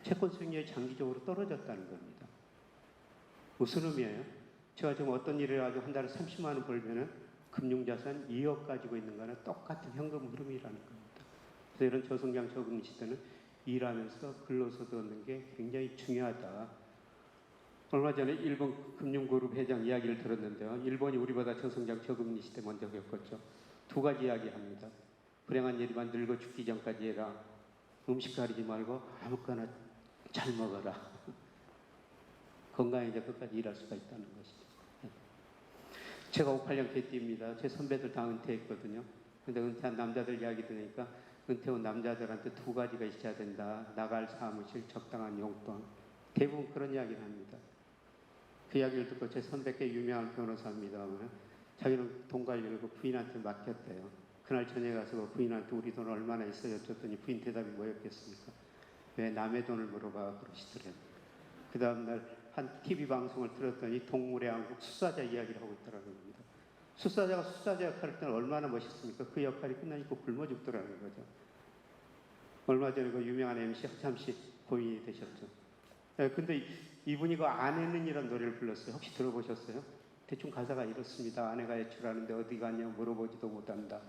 채권 수익률이 장기적으로 떨어졌다는 겁니다. 무슨 의미예요? 제가 지금 어떤 일을 해가지고 한 달에 30만 원 벌면은 금융자산 2억 가지고 있는 거는 똑같은 현금 흐름이라는 겁니다. 그래서 이런 저성장 저금리 시대는 일하면서 근로소득 얻는 게 굉장히 중요하다. 얼마 전에 일본 금융그룹 회장 이야기를 들었는데요. 일본이 우리보다 저성장 저금리 시대 먼저 겪었죠. 두 가지 이야기합니다. 불행한 일이만 늙어 죽기 전까지 해라. 음식 가리지 말고 아무거나 잘 먹어라. 건강해져 끝까지 일할 수가 있다는 것이죠. 제가 58년 개띠입니다. 제 선배들 다 은퇴했거든요. 근데 은퇴한 남자들 이야기 들으니까 은퇴 후 남자들한테 두 가지가 있어야 된다. 나갈 사무실, 적당한 용돈. 대부분 그런 이야기를 합니다. 그 이야기를 듣고 제 선배께 유명한 변호사입니다만 자기는 돈 관리를 그 부인한테 맡겼대요. 그날 저녁에 가서 그 부인한테 우리 돈 얼마나 있어요? 줬더니 부인 대답이 뭐였겠습니까? 왜 남의 돈을 물어봐 그러시더래요. 그 다음날 한 TV 방송을 들었더니 동물의 왕국 수사자 이야기를 하고 있더라는 겁니다. 수사자가 수사자 역할을 할 때는 얼마나 멋있습니까? 그 역할이 끝나니까 굶어 죽더라는 거죠. 얼마 전에 그 유명한 MC 하참씨 고인이 되셨죠. 근데 이분이 그 아내는이라는 노래를 불렀어요. 혹시 들어보셨어요? 대충 가사가 이렇습니다. 아내가 외출하는데 어디 가냐 물어보지도 못한다.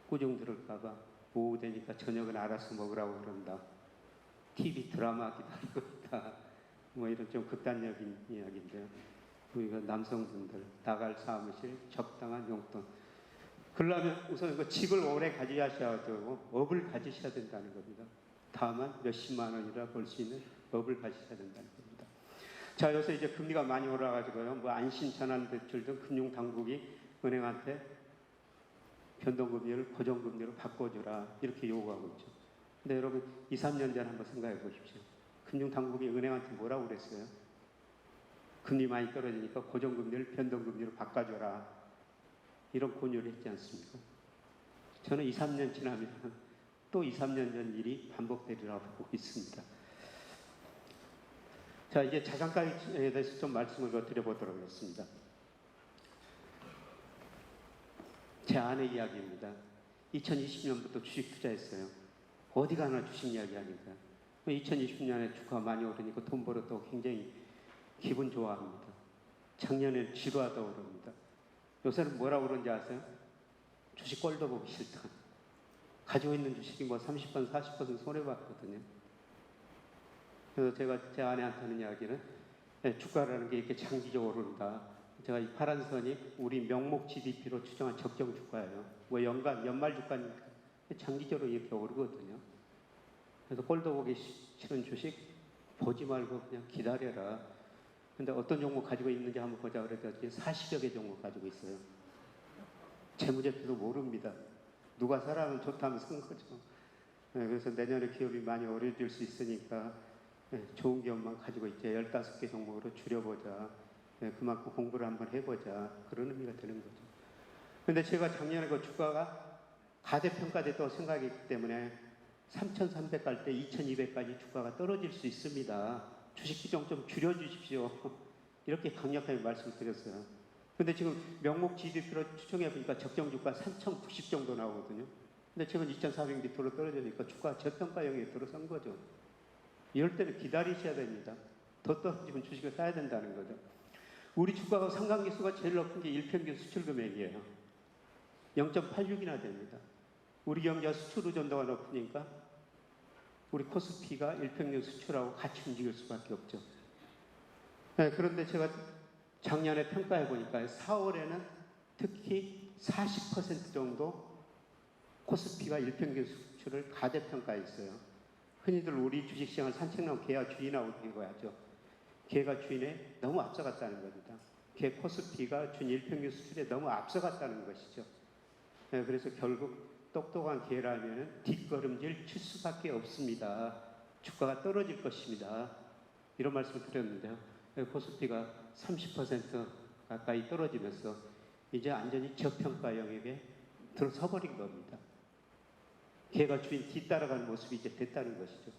꾸중 들을까봐 오후 되니까 저녁은 알아서 먹으라고 그런다. TV 드라마 기다리고 있다. 이런 좀 극단적인 이야기인데요. 우리가 남성분들 나갈 사무실 적당한 용돈. 그러려면 우선 그 집을 오래 가지셔야 되고 업을 가지셔야 된다는 겁니다. 다만 몇십만 원이라 벌 수 있는 업을 가지셔야 된다는 겁니다. 자, 요새 이제 금리가 많이 올라가지고요. 안심 전환 대출 등 금융 당국이 은행한테 변동금리를 고정금리로 바꿔주라 이렇게 요구하고 있죠. 근데 여러분 2, 3년 전 한번 생각해 보십시오. 금융당국이 은행한테 뭐라고 그랬어요? 금리 많이 떨어지니까 고정금리를 변동금리로 바꿔줘라. 이런 권유를 했지 않습니까? 저는 2, 3년 지나면 또 2, 3년 전 일이 반복되리라고 보고 있습니다. 자, 이제 자산가에 대해서 좀 말씀을 더 드려보도록 하겠습니다. 제 아내 이야기입니다. 2020년부터 주식 투자했어요. 어디 가나 주식 이야기 하니까. 2020년에 주가가 많이 오르니까 돈 벌었다고 굉장히 기분 좋아합니다. 작년에 지루하다고 그럽니다. 요새는 뭐라고 그러는지 아세요? 주식 꼴도 보기 싫다. 가지고 있는 주식이 뭐 30%, 40% 손해봤거든요. 그래서 제가 제 아내한테 하는 이야기는 주가라는 게 이렇게 장기적으로 오른다. 제가 이 파란 선이 우리 명목 GDP로 추정한 적정 주가예요. 뭐 연말 주가니까 장기적으로 이렇게 오르거든요. 그래서 꼴도 보기 싫은 주식 보지 말고 그냥 기다려라. 근데 어떤 종목 가지고 있는지 한번 보자 그랬더니 40여 개 종목 가지고 있어요. 재무제표도 모릅니다. 누가 사라면 좋다면 산 거죠. 그래서 내년에 기업이 많이 어려질 수 있으니까 좋은 기업만 가지고 있자. 15개 종목으로 줄여보자. 그만큼 공부를 한번 해보자. 그런 의미가 되는 거죠. 근데 제가 작년에 그 주가가 가대평가됐다고 생각했기 때문에 3,300 갈 때 2,200까지 주가가 떨어질 수 있습니다. 주식 비중 좀 줄여주십시오. 이렇게 강력하게 말씀드렸어요. 근데 지금 명목 GDP로 추정해 보니까 적정 주가 3,090 정도 나오거든요. 근데 지금 2,400 밑으로 떨어지니까 주가 저평가형에 들어선 거죠. 이럴 때는 기다리셔야 됩니다. 더 떨어지면 주식을 사야 된다는 거죠. 우리 주가가 상관계수가 제일 높은 게 일평균 수출 금액이에요. 0.86이나 됩니다. 우리 경제가 수출 의존도가 높으니까 우리 코스피가 일평균 수출하고 같이 움직일 수밖에 없죠. 그런데 제가 작년에 평가해 보니까 4월에는 특히 40% 정도 코스피가 일평균 수출을 가대평가했어요. 흔히들 우리 주식시장을 산책 나온 개와 주인하고 비교하죠. 개가 주인에 너무 앞서갔다는 겁니다. 개 코스피가 준 일평균 수출에 너무 앞서갔다는 것이죠. 그래서 결국 똑똑한 개라면 뒷걸음질 칠 수밖에 없습니다. 주가가 떨어질 것입니다. 이런 말씀을 드렸는데요. 코스피가 30% 가까이 떨어지면서 이제 완전히 저평가 영역에 들어서 버린 겁니다. 개가 주인 뒤따라가는 모습이 이제 됐다는 것이죠.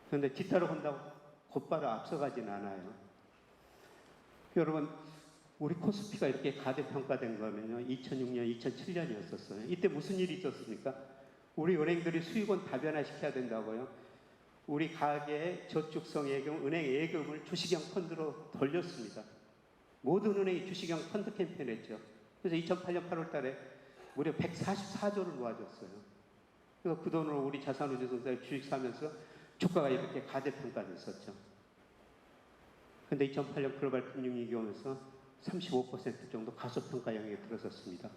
그런데 뒤따라간다고 곧바로 앞서가진 않아요. 여러분, 우리 코스피가 이렇게 가대평가된 거면요, 2006년, 2007년이었었어요. 이때 무슨 일이 있었습니까? 우리 은행들이 수익원 다변화시켜야 된다고요. 우리 가계의 저축성 예금, 은행 예금을 주식형 펀드로 돌렸습니다. 모든 은행이 주식형 펀드 캠페인을 했죠. 그래서 2008년 8월 달에 무려 144조를 모아줬어요. 그래서 그 돈으로 우리 자산운용사에 주식 사면서 주가가 이렇게 가대평가됐었죠. 근데 2008년 글로벌 금융위기 오면서 35% 정도 가소평가 영역에 들어섰습니다.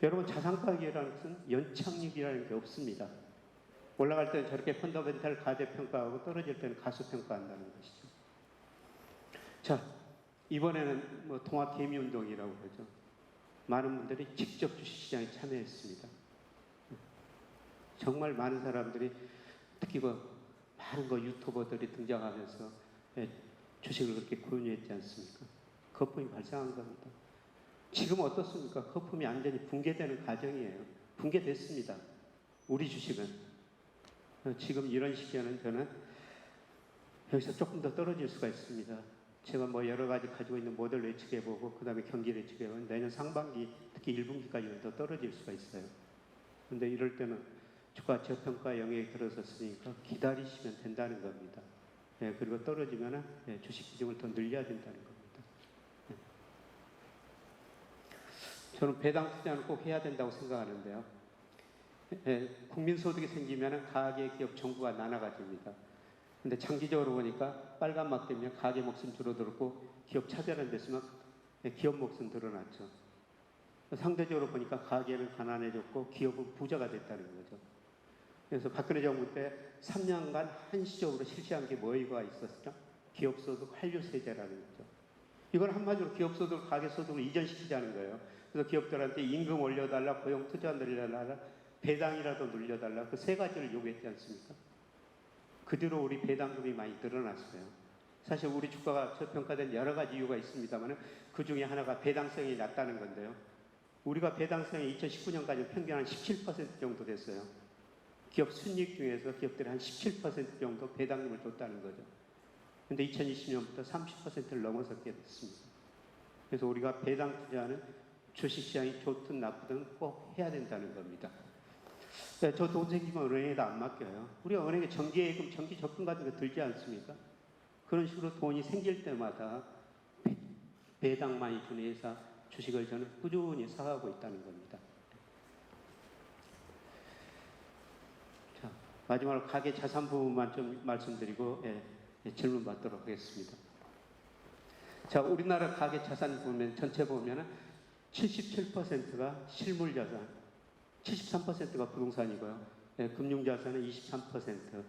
여러분, 자산가격이라는 것은 연착륙이라는 게 없습니다. 올라갈 때는 저렇게 펀더멘탈 가대평가하고 떨어질 때는 가소평가한다는 것이죠. 자, 이번에는 뭐 통합개미운동이라고 그러죠. 많은 분들이 직접 주식시장에 참여했습니다. 정말 많은 사람들이, 특히 많은 유튜버들이 등장하면서 주식을 그렇게 권유했지 않습니까? 거품이 발생한 겁니다. 지금 어떻습니까? 거품이 완전히 붕괴되는 과정이에요. 붕괴됐습니다. 우리 주식은. 지금 이런 시기에는 저는 여기서 조금 더 떨어질 수가 있습니다. 제가 뭐 여러 가지 가지고 있는 모델 예측해보고 그 다음에 경기 예측해보면 내년 상반기, 특히 1분기까지는 더 떨어질 수가 있어요. 그런데 이럴 때는 주가 저평가 영역에 들어섰으니까 기다리시면 된다는 겁니다. 그리고 떨어지면 주식 비중을 더 늘려야 된다는 겁니다. 저는 배당 투자는 꼭 해야 된다고 생각하는데요. 국민소득이 생기면 가계, 기업, 정부가 나눠가집니다. 근데 장기적으로 보니까 빨간막 되면 가계 몫은 줄어들었고 기업 차별화됐으면 기업 몫은 늘어났죠. 상대적으로 보니까 가계는 가난해졌고 기업은 부자가 됐다는 거죠. 그래서 박근혜 정부 때 3년간 한시적으로 실시한 게 뭐가 있었죠? 기업소득 환류세제라는 거죠. 이건 한마디로 기업소득, 가계소득을 이전시키자는 거예요. 그래서 기업들한테 임금 올려달라, 고용 투자 늘려달라, 배당이라도 늘려달라 그 세 가지를 요구했지 않습니까? 그 뒤로 우리 배당금이 많이 늘어났어요. 사실 우리 주가가 저평가된 여러 가지 이유가 있습니다만 그 중에 하나가 배당성이 낮다는 건데요. 우리가 배당성이 2019년까지 평균 한 17% 정도 됐어요. 기업 순이익 중에서 기업들이 한 17% 정도 배당금을 줬다는 거죠. 근데 2020년부터 30%를 넘어섰게 됐습니다. 그래서 우리가 배당 투자는 주식시장이 좋든 나쁘든 꼭 해야 된다는 겁니다. 저 돈 생기면 은행에다 안 맡겨요. 우리가 은행에 정기예금, 정기 적금 같은 거 들지 않습니까? 그런 식으로 돈이 생길 때마다 배당 많이 주는 회사 주식을 저는 꾸준히 사가고 있다는 겁니다. 자, 마지막으로 가계 자산 부분만 좀 말씀드리고 질문 받도록 하겠습니다. 자, 우리나라 가계 자산 보면 전체 보면은 77%가 실물 자산, 73%가 부동산이고요. 금융자산은 23%,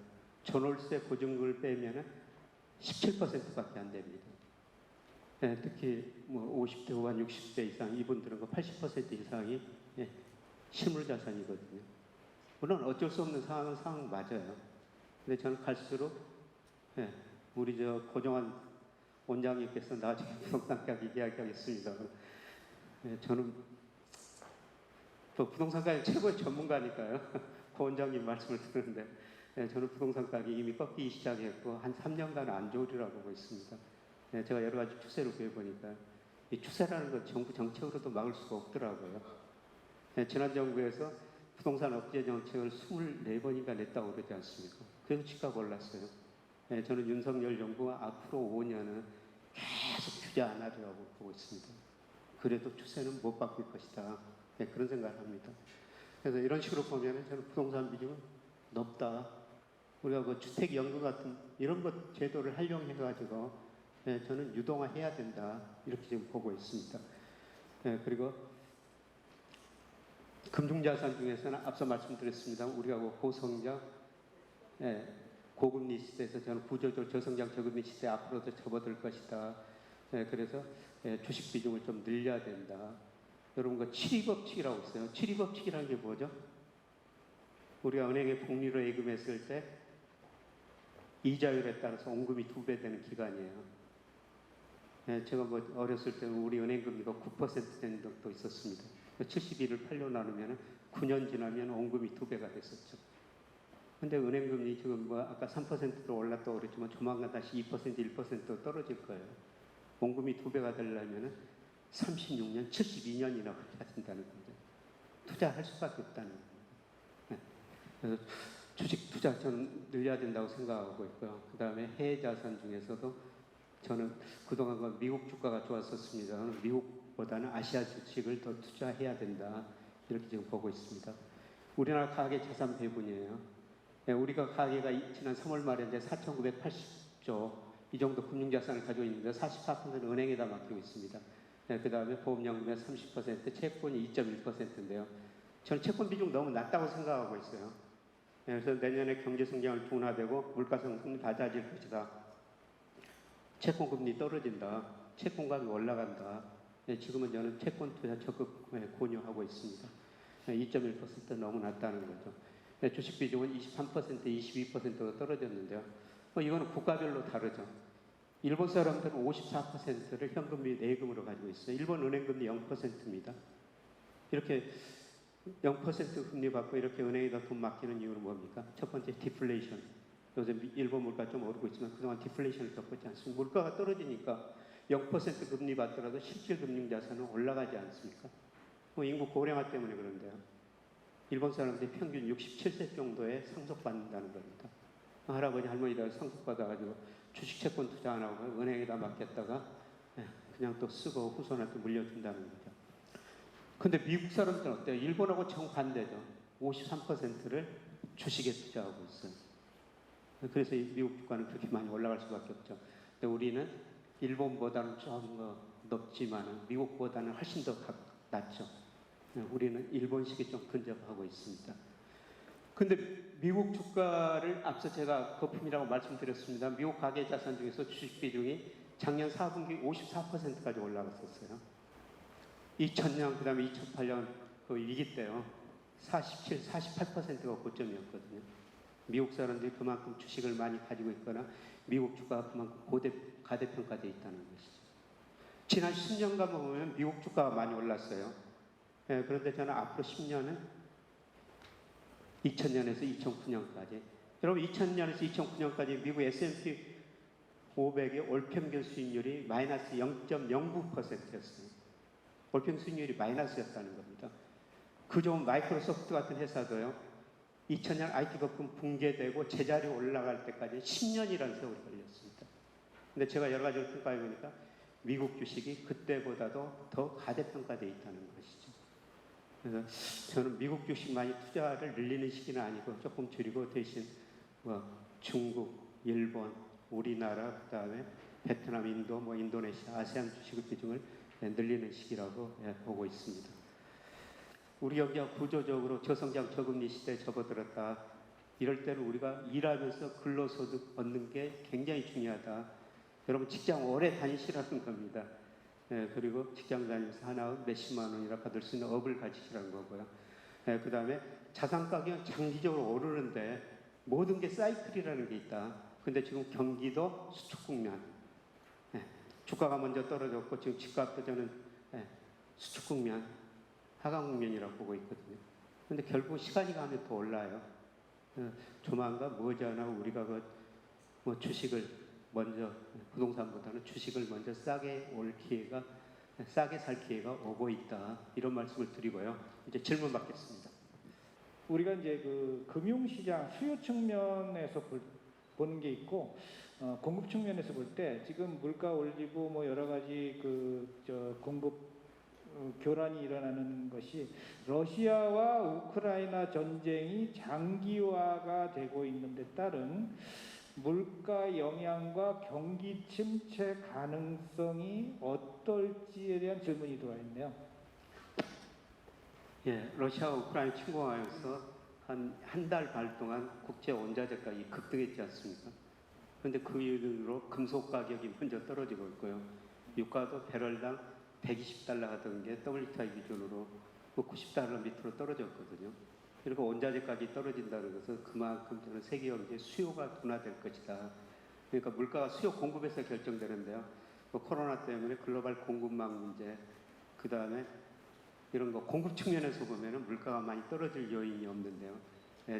전월세 보증금을 빼면은 17%밖에 안 됩니다. 특히 뭐 50대 후반, 60대 이상 이분들은 그 80% 이상이 실물 자산이거든요. 물론 어쩔 수 없는 상황은 상황 맞아요. 근데 저는 갈수록 우리 저 고정환 원장님께서 나중에 부동산 가격 이야기하겠습니다. 저는 또 부동산 가격 최고의 전문가니까요. 고 원장님 말씀을 듣는데 저는 부동산 가격이 이미 꺾이기 시작했고 한 3년간 안 좋으리라고 보고 있습니다. 제가 여러 가지 추세를 구해보니까 이 추세라는 건 정부 정책으로도 막을 수가 없더라고요. 지난 정부에서 부동산 억제 정책을 24번인가 냈다고 그러지 않습니까? 그래서 주가가 올랐어요. 저는 윤석열 정부가 앞으로 5년은 계속 투자 안 하리라고 보고 있습니다. 그래도 추세는 못 바뀔 것이다. 그런 생각을 합니다. 그래서 이런 식으로 보면 저는 부동산 비중은 높다. 우리가 그 주택연금 같은 이런 것 제도를 활용해가지고 저는 유동화해야 된다. 이렇게 지금 보고 있습니다. 그리고 금융자산 중에서는 앞서 말씀드렸습니다. 우리가 고성장, 고금리 시대에서 저는 구조적 저성장 저금리 시대 앞으로도 접어들 것이다. 그래서 주식 비중을 좀 늘려야 된다. 여러분 그 7.2법칙이라고 있어요. 7.2법칙이라는 게 뭐죠? 우리가 은행에 복리로 예금했을 때 이자율에 따라서 원금이 2배 되는 기간이에요. 제가 뭐 어렸을 때는 우리 은행 금리가 9% 되는 적도 있었습니다. 71을 8로 나누면 9년 지나면 원금이 2배가 됐었죠. 근데 은행 금리 지금 뭐 아까 3%로 올랐다고 그랬지만 조만간 다시 2%, 1% 떨어질 거예요. 원금이 2배가 되려면 36년, 72년이나 걸려야 된다는 거죠. 투자할 수밖에 없다는 거예요. 그래서 주식 투자 저는 늘려야 된다고 생각하고 있고요. 그 다음에 해외 자산 중에서도 저는 그동안 미국 주가가 좋았었습니다. 미국보다는 아시아 주식을 더 투자해야 된다. 이렇게 지금 보고 있습니다. 우리나라 가계 자산 배분이에요. 우리가 가계가 지난 3월 말에 이제 4,980조 이 정도 금융자산을 가지고 있는데 44%는 은행에다 맡기고 있습니다. 그 다음에 보험연금의 30%, 채권이 2.1%인데요. 저는 채권 비중 너무 낮다고 생각하고 있어요. 그래서 내년에 경제 성장을 둔화되고 물가상승이 낮아질 것이다. 채권 금리 떨어진다. 채권 가격이 올라간다. 지금은 저는 채권 투자 적극 권유하고 있습니다. 2.1% 너무 낮다는 거죠. 주식 비중은 23%, 22%가 떨어졌는데요. 이거는 국가별로 다르죠. 일본 사람들은 54%를 현금 및 예금으로 가지고 있어요. 일본 은행 금리 0%입니다. 이렇게 0% 금리 받고 이렇게 은행에다 돈 맡기는 이유는 뭡니까? 첫 번째 디플레이션. 요새 일본 물가 좀 오르고 있지만 그동안 디플레이션을 겪었지 않습니까? 물가가 떨어지니까 0% 금리 받더라도 실질 금융자산은 올라가지 않습니까? 인구 고령화 때문에 그런데요. 일본 사람들이 평균 67세 정도에 상속받는다는 겁니다. 할아버지 할머니가 상속받아가지고 주식 채권 투자 안 하고 은행에다 맡겼다가 그냥 또 쓰고 후손한테 물려준다는 거죠. 근데 미국 사람들은 어때요? 일본하고 정반대죠. 53%를 주식에 투자하고 있어요. 그래서 미국 주가는 그렇게 많이 올라갈 수밖에 없죠. 근데 우리는 일본보다는 좀 높지만 미국보다는 훨씬 더 낮죠. 우리는 일본식이 좀 근접하고 있습니다. 근데 미국 주가를 앞서 제가 거품이라고 말씀드렸습니다. 미국 가계 자산 중에서 주식 비중이 작년 4분기 54%까지 올라갔었어요. 2000년, 그 다음에 2008년 그 위기 때요. 47, 48%가 고점이었거든요. 미국 사람들이 그만큼 주식을 많이 가지고 있거나 미국 주가가 그만큼 가대평가되어 있다는 것이죠. 지난 10년간 보면 미국 주가가 많이 올랐어요. 예, 그런데 저는 앞으로 10년은 2000년에서 2009년까지, 여러분 2000년에서 2009년까지 미국 S&P 500의 월평균 수익률이 마이너스 0.09%였어요. 월평균 수익률이 마이너스였다는 겁니다. 그 좋은 마이크로소프트 같은 회사도요, 2000년 IT 거품 붕괴되고 제자리 올라갈 때까지 10년이라는 세월이 걸렸습니다. 근데 제가 여러 가지를 평가해 보니까 미국 주식이 그때보다도 더 가대평가되어 있다는 것이죠. 그래서 저는 미국 주식 많이 투자를 늘리는 시기는 아니고 조금 줄이고 대신 중국, 일본, 우리나라, 그다음에 베트남, 인도, 인도네시아, 아세안 주식 비중을 늘리는 시기라고 보고 있습니다. 우리 경제가 구조적으로 저성장 저금리 시대에 접어들었다. 이럴 때는 우리가 일하면서 근로소득 얻는 게 굉장히 중요하다. 여러분 직장 오래 다니시라는 겁니다. 그리고 직장 다니면서 하나 몇십만 원이나 받을 수 있는 업을 가지시라는 거고요. 그 다음에 자산 가격은 장기적으로 오르는데 모든 게 사이클이라는 게 있다. 근데 지금 경기도 수축 국면, 주가가 먼저 떨어졌고 지금 집값도 저는 수축 국면, 하강 국면이라고 보고 있거든요. 근데 결국 시간이 가면 더 올라요. 조만간 머지않아 우리가 주식을 먼저, 부동산보다는 주식을 먼저 싸게 살 기회가 오고 있다. 이런 말씀을 드리고요. 이제 질문 받겠습니다. 우리가 이제 그 금융시장 수요 측면에서 보는 게 있고, 공급 측면에서 볼 때 지금 물가 올리고 여러 가지 공급 교란이 일어나는 것이 러시아와 우크라이나 전쟁이 장기화가 되고 있는 데 따른 물가 영향과 경기 침체 가능성이 어떨지에 대한 질문이 들어와 있네요. 예, 러시아와 우크라이나 침공하면서 한 달 반 동안 국제 원자재 가격이 급등했지 않습니까? 그런데 그 이유로 금속 가격이 먼저 떨어지고 있고요. 유가도 배럴당 120달러 하던 게 WTI 기준으로 90달러 밑으로 떨어졌거든요. 그리고 원자재 가격이 떨어진다는 것은 그만큼 저는 세계 경제 수요가 둔화될 것이다. 그러니까 물가가 수요 공급에서 결정되는데요. 코로나 때문에 글로벌 공급망 문제, 그 다음에 이런 거 공급 측면에서 보면은 물가가 많이 떨어질 요인이 없는데요.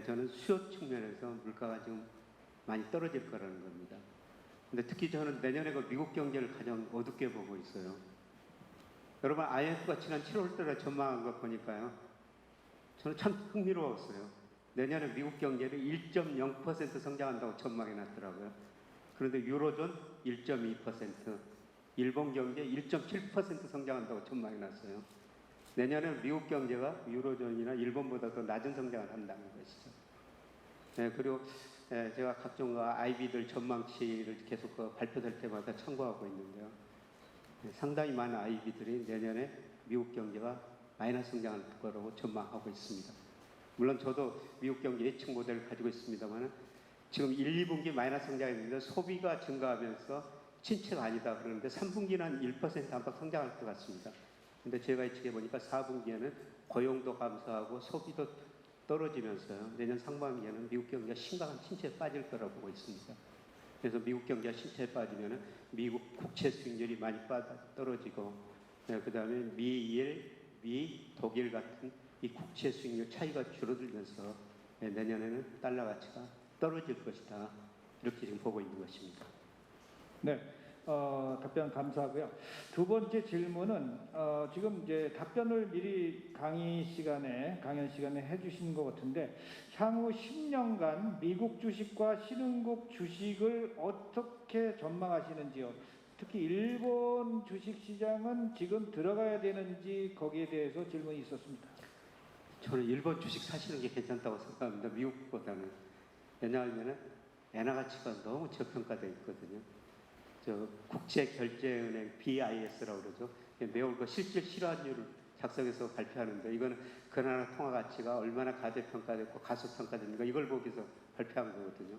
저는 수요 측면에서 물가가 지금 많이 떨어질 거라는 겁니다. 근데 특히 저는 내년에 미국 경제를 가장 어둡게 보고 있어요. 여러분 IMF가 지난 7월 달에 전망한 거 보니까요. 저는 참 흥미로웠어요. 내년에 미국 경제를 1.0% 성장한다고 전망해 놨더라고요. 그런데 유로존 1.2%, 일본 경제 1.7% 성장한다고 전망해 놨어요. 내년에 미국 경제가 유로존이나 일본보다 더 낮은 성장을 한다는 것이죠. 그리고 제가 각종 IB들 전망치를 계속 발표될 때마다 참고하고 있는데요. 상당히 많은 IB들이 내년에 미국 경제가 마이너스 성장할 거라고 전망하고 있습니다. 물론 저도 미국 경제 예측 모델을 가지고 있습니다만 지금 1, 2분기 마이너스 성장했는데 소비가 증가하면서 침체가 아니다 그러는데 3분기는 한 1% 안팎 성장할 것 같습니다. 근데 제가 예측해 보니까 4분기에는 고용도 감소하고 소비도 떨어지면서요. 내년 상반기에는 미국 경제가 심각한 침체에 빠질 거라고 보고 있습니다. 그래서 미국 경제가 침체에 빠지면 미국 국채 수익률이 많이 떨어지고, 그 다음에 미일, 독일 같은 이 국채 수익률 차이가 줄어들면서 내년에는 달러 가치가 떨어질 것이다. 이렇게 지금 보고 있는 것입니다. 네, 답변 감사하고요. 두 번째 질문은 지금 이제 답변을 미리 강연 시간에 해주신 것 같은데 향후 10년간 미국 주식과 신흥국 주식을 어떻게 전망하시는지요? 특히 일본 주식 시장은 지금 들어가야 되는지 거기에 대해서 질문이 있었습니다. 저는 일본 주식 사시는 게 괜찮다고 생각합니다. 미국보다는. 왜냐하면 엔화 가치가 너무 저평가되어 있거든요. 국제결제은행 BIS라고 그러죠. 매월 실질 실환율을 작성해서 발표하는데 이거는 그 나라 통화 가치가 얼마나 가대평가됐고 가소평가됐는가 이걸 보기 위해서 발표한 거거든요.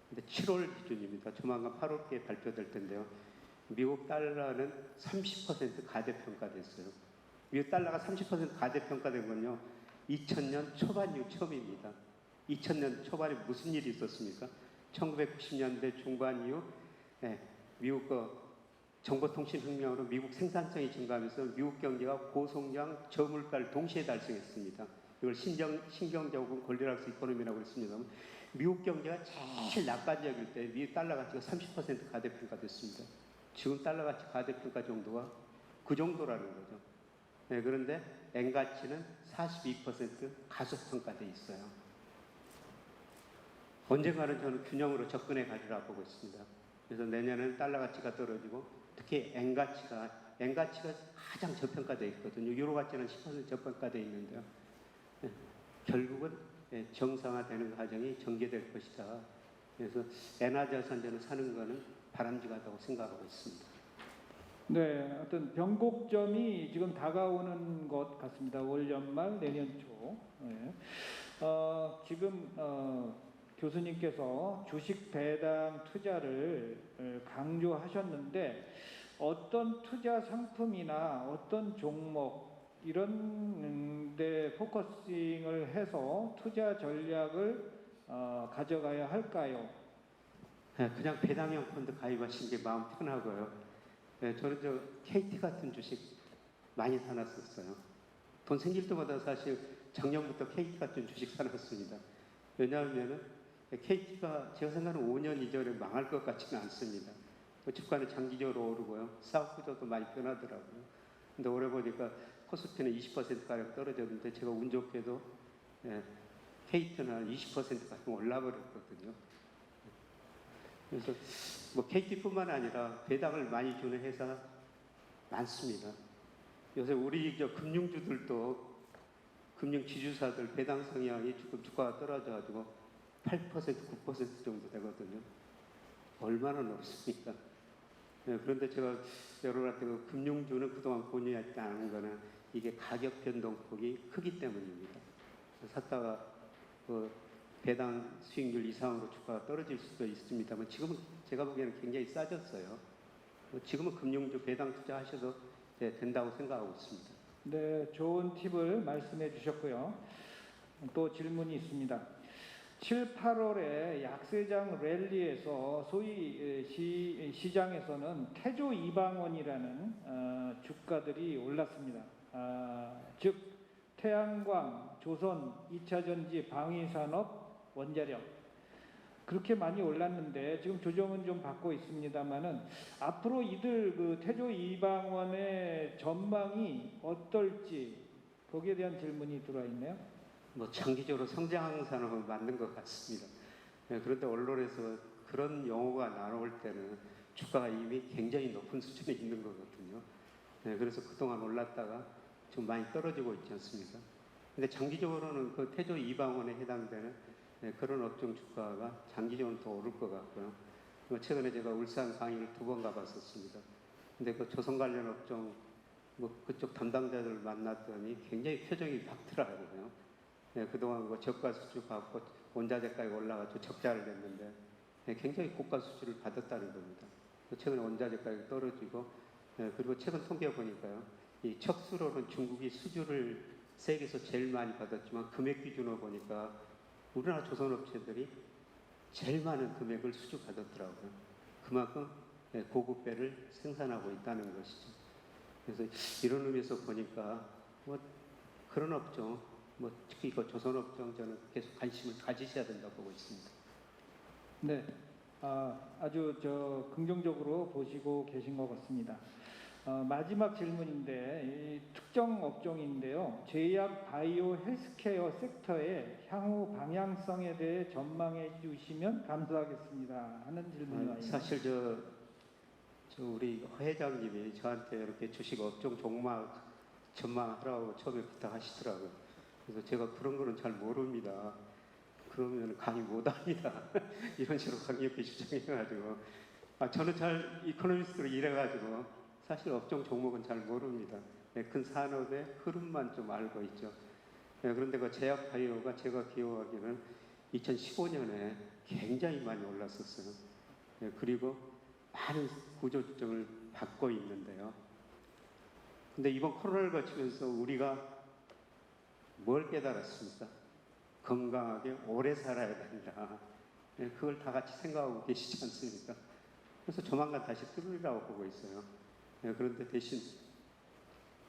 근데 7월 기준입니다. 조만간 8월께 발표될 텐데요. 미국 달러는 30% 가대평가됐어요. 미국 달러가 30% 가대평가된 건요. 2000년 초반 이후 처음입니다. 2000년 초반에 무슨 일이 있었습니까? 1990년대 중반 이후 미국 정보통신혁명으로 미국 생산성이 증가하면서 미국 경제가 고성장 저물가를 동시에 달성했습니다. 이걸 신경제공 골디락스 이코노미라고 했습니다. 미국 경제가 제일 낙관적일 때 미국 달러 가치가 30% 가대평가됐습니다. 지금 달러 가치 가대평가 정도가 그 정도라는 거죠. 그런데 엔 가치는 42% 가소평가돼 있어요. 언젠가는 저는 균형으로 접근해 가리라 보고 있습니다. 그래서 내년에는 달러 가치가 떨어지고 특히 엔 가치가 가장 저평가되어 있거든요. 유로 가치는 10% 저평가되어 있는데요. 결국은 정상화되는 과정이 전개될 것이다. 그래서 엔화 자산 저는 사는 거는 바람직하다고 생각하고 있습니다. 네, 어떤 변곡점이 지금 다가오는 것 같습니다. 올 연말, 내년 초. 네. 지금 교수님께서 주식 배당 투자를 강조하셨는데 어떤 투자 상품이나 어떤 종목 이런 데 포커싱을 해서 투자 전략을 가져가야 할까요? 그냥 배당형 펀드 가입하신 게 마음 편하고요. 저는 KT 같은 주식 많이 사놨었어요. 돈 생길 때마다 사실 작년부터 KT 같은 주식 사놨습니다. 왜냐하면 KT가 제가 생각하는 5년 이전에 망할 것 같지는 않습니다. 주가는 장기적으로 오르고요. 사업 구조도 많이 변하더라고요. 근데 올해 보니까 코스피는 20%가량 떨어졌는데 제가 운 좋게도 KT는 20%가량 올라버렸거든요. 그래서 KT뿐만 아니라 배당을 많이 주는 회사 많습니다. 요새 우리 금융주들도 금융 지주사들 배당 성향이 조금 주가가 떨어져가지고 8%, 9% 정도 되거든요. 얼마나 높습니까? 그런데 제가 여러분한테 금융주는 그동안 권유하지 않은 거는 이게 가격 변동폭이 크기 때문입니다. 샀다가 배당 수익률 이상으로 주가가 떨어질 수도 있습니다만 지금은 제가 보기에는 굉장히 싸졌어요. 지금은 금융주 배당 투자하셔도 된다고 생각하고 있습니다. 네, 좋은 팁을 말씀해 주셨고요. 또 질문이 있습니다. 7, 8월에 약세장 랠리에서 소위 시장에서는 태조 이방원이라는 주가들이 올랐습니다. 즉 태양광, 조선, 2차전지, 방위산업, 원자력 그렇게 많이 올랐는데 지금 조정은 좀 받고 있습니다만은 앞으로 이들 태조 이방원의 전망이 어떨지 거기에 대한 질문이 들어와 있네요. 장기적으로 성장 산업은 맞는 것 같습니다. 그런데 언론에서 그런 용어가 나올 때는 주가가 이미 굉장히 높은 수준에 있는 거거든요. 그래서 그동안 올랐다가 좀 많이 떨어지고 있지 않습니까? 근데 장기적으로는 그 태조 이방원에 해당되는 그런 업종 주가가 장기적으로 더 오를 것 같고요. 최근에 제가 울산 강의를 2번 가봤었습니다. 근데 그 조선 관련 업종 그쪽 담당자들을 만났더니 굉장히 표정이 밝더라고요. 그동안 저가 수출 받고 원자재가가 올라가지고 적자를 냈는데 굉장히 고가 수출을 받았다는 겁니다. 최근에 원자재가가 떨어지고 그리고 최근 통계 보니까요. 이 척수로는 중국이 수주를 세계에서 제일 많이 받았지만 금액 기준으로 보니까 우리나라 조선업체들이 제일 많은 금액을 수주 받았더라고요. 그만큼 고급 배를 생산하고 있다는 것이죠. 그래서 이런 의미에서 보니까 그런 업종 특히 조선업종 저는 계속 관심을 가지셔야 된다고 보고 있습니다. 네, 아주 긍정적으로 보시고 계신 것 같습니다. 마지막 질문인데 특정 업종인데요. 제약, 바이오, 헬스케어 섹터의 향후 방향성에 대해 전망해 주시면 감사하겠습니다. 하는 질문이 와요. 사실 우리 회장님이 저한테 이렇게 주식 업종 종목 전망하라고 처음에 부탁하시더라고요. 그래서 제가 그런 거는 잘 모릅니다. 그러면 강의 못합니다. 이런 식으로 강력히 주장해가지고 저는 잘 이코노미스트로 일해가지고 사실 업종 종목은 잘 모릅니다. 큰 산업의 흐름만 좀 알고 있죠. 그런데 그 제약 바이오가 제가 기억하기는 2015년에 굉장히 많이 올랐었어요. 그리고 많은 구조조정을 받고 있는데요. 근데 이번 코로나를 거치면서 우리가 뭘 깨달았습니까? 건강하게 오래 살아야 된다. 예, 그걸 다 같이 생각하고 계시지 않습니까? 그래서 조만간 다시 뚫으리라고 보고 있어요. 예, 그런데 대신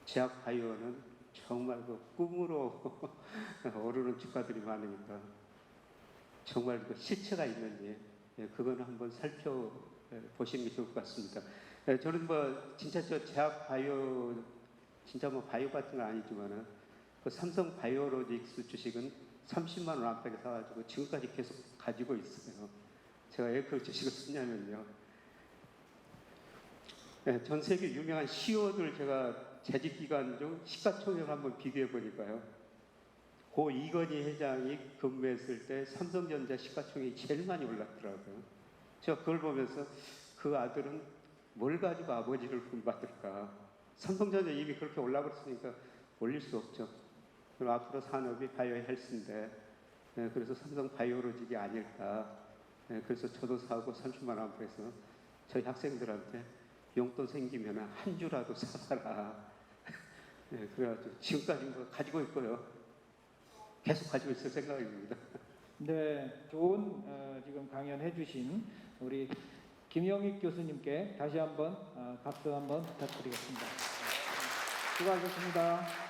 제약 바이오는 정말 그 꿈으로 오르는 주가들이 많으니까 정말 그 실체가 있는지 그거는 한번 살펴보시는 게 좋을 것 같습니다. 저는 뭐 진짜 저 제약 바이오 진짜 뭐 바이오 같은 건 아니지만은 그 삼성 바이오로직스 주식은 30만 원 안팎에 사가지고 지금까지 계속 가지고 있어요. 제가 왜 그 주식을 쓰냐면요. 전 세계 유명한 CEO들 제가 재직 기간 중 시가총액을 한번 비교해 보니까요. 고 이건희 회장이 근무했을 때 삼성전자 시가총액이 제일 많이 올랐더라고요. 제가 그걸 보면서 그 아들은 뭘 가지고 아버지를 본받을까. 삼성전자 이미 그렇게 올라버렸으니까 올릴 수 없죠. 그럼 앞으로 산업이 바이오 헬스인데 그래서 삼성 바이오로직이 아닐까. 그래서 저도 사고 30만 원 안에서 저희 학생들한테 용돈 생기면 한 주라도 사라. 그래가지고 지금까지 뭐 가지고 있고요. 계속 가지고 있을 생각입니다. 네, 좋은 지금 강연해 주신 우리 김영익 교수님께 다시 한번 박수 한번 부탁드리겠습니다. 수고하셨습니다.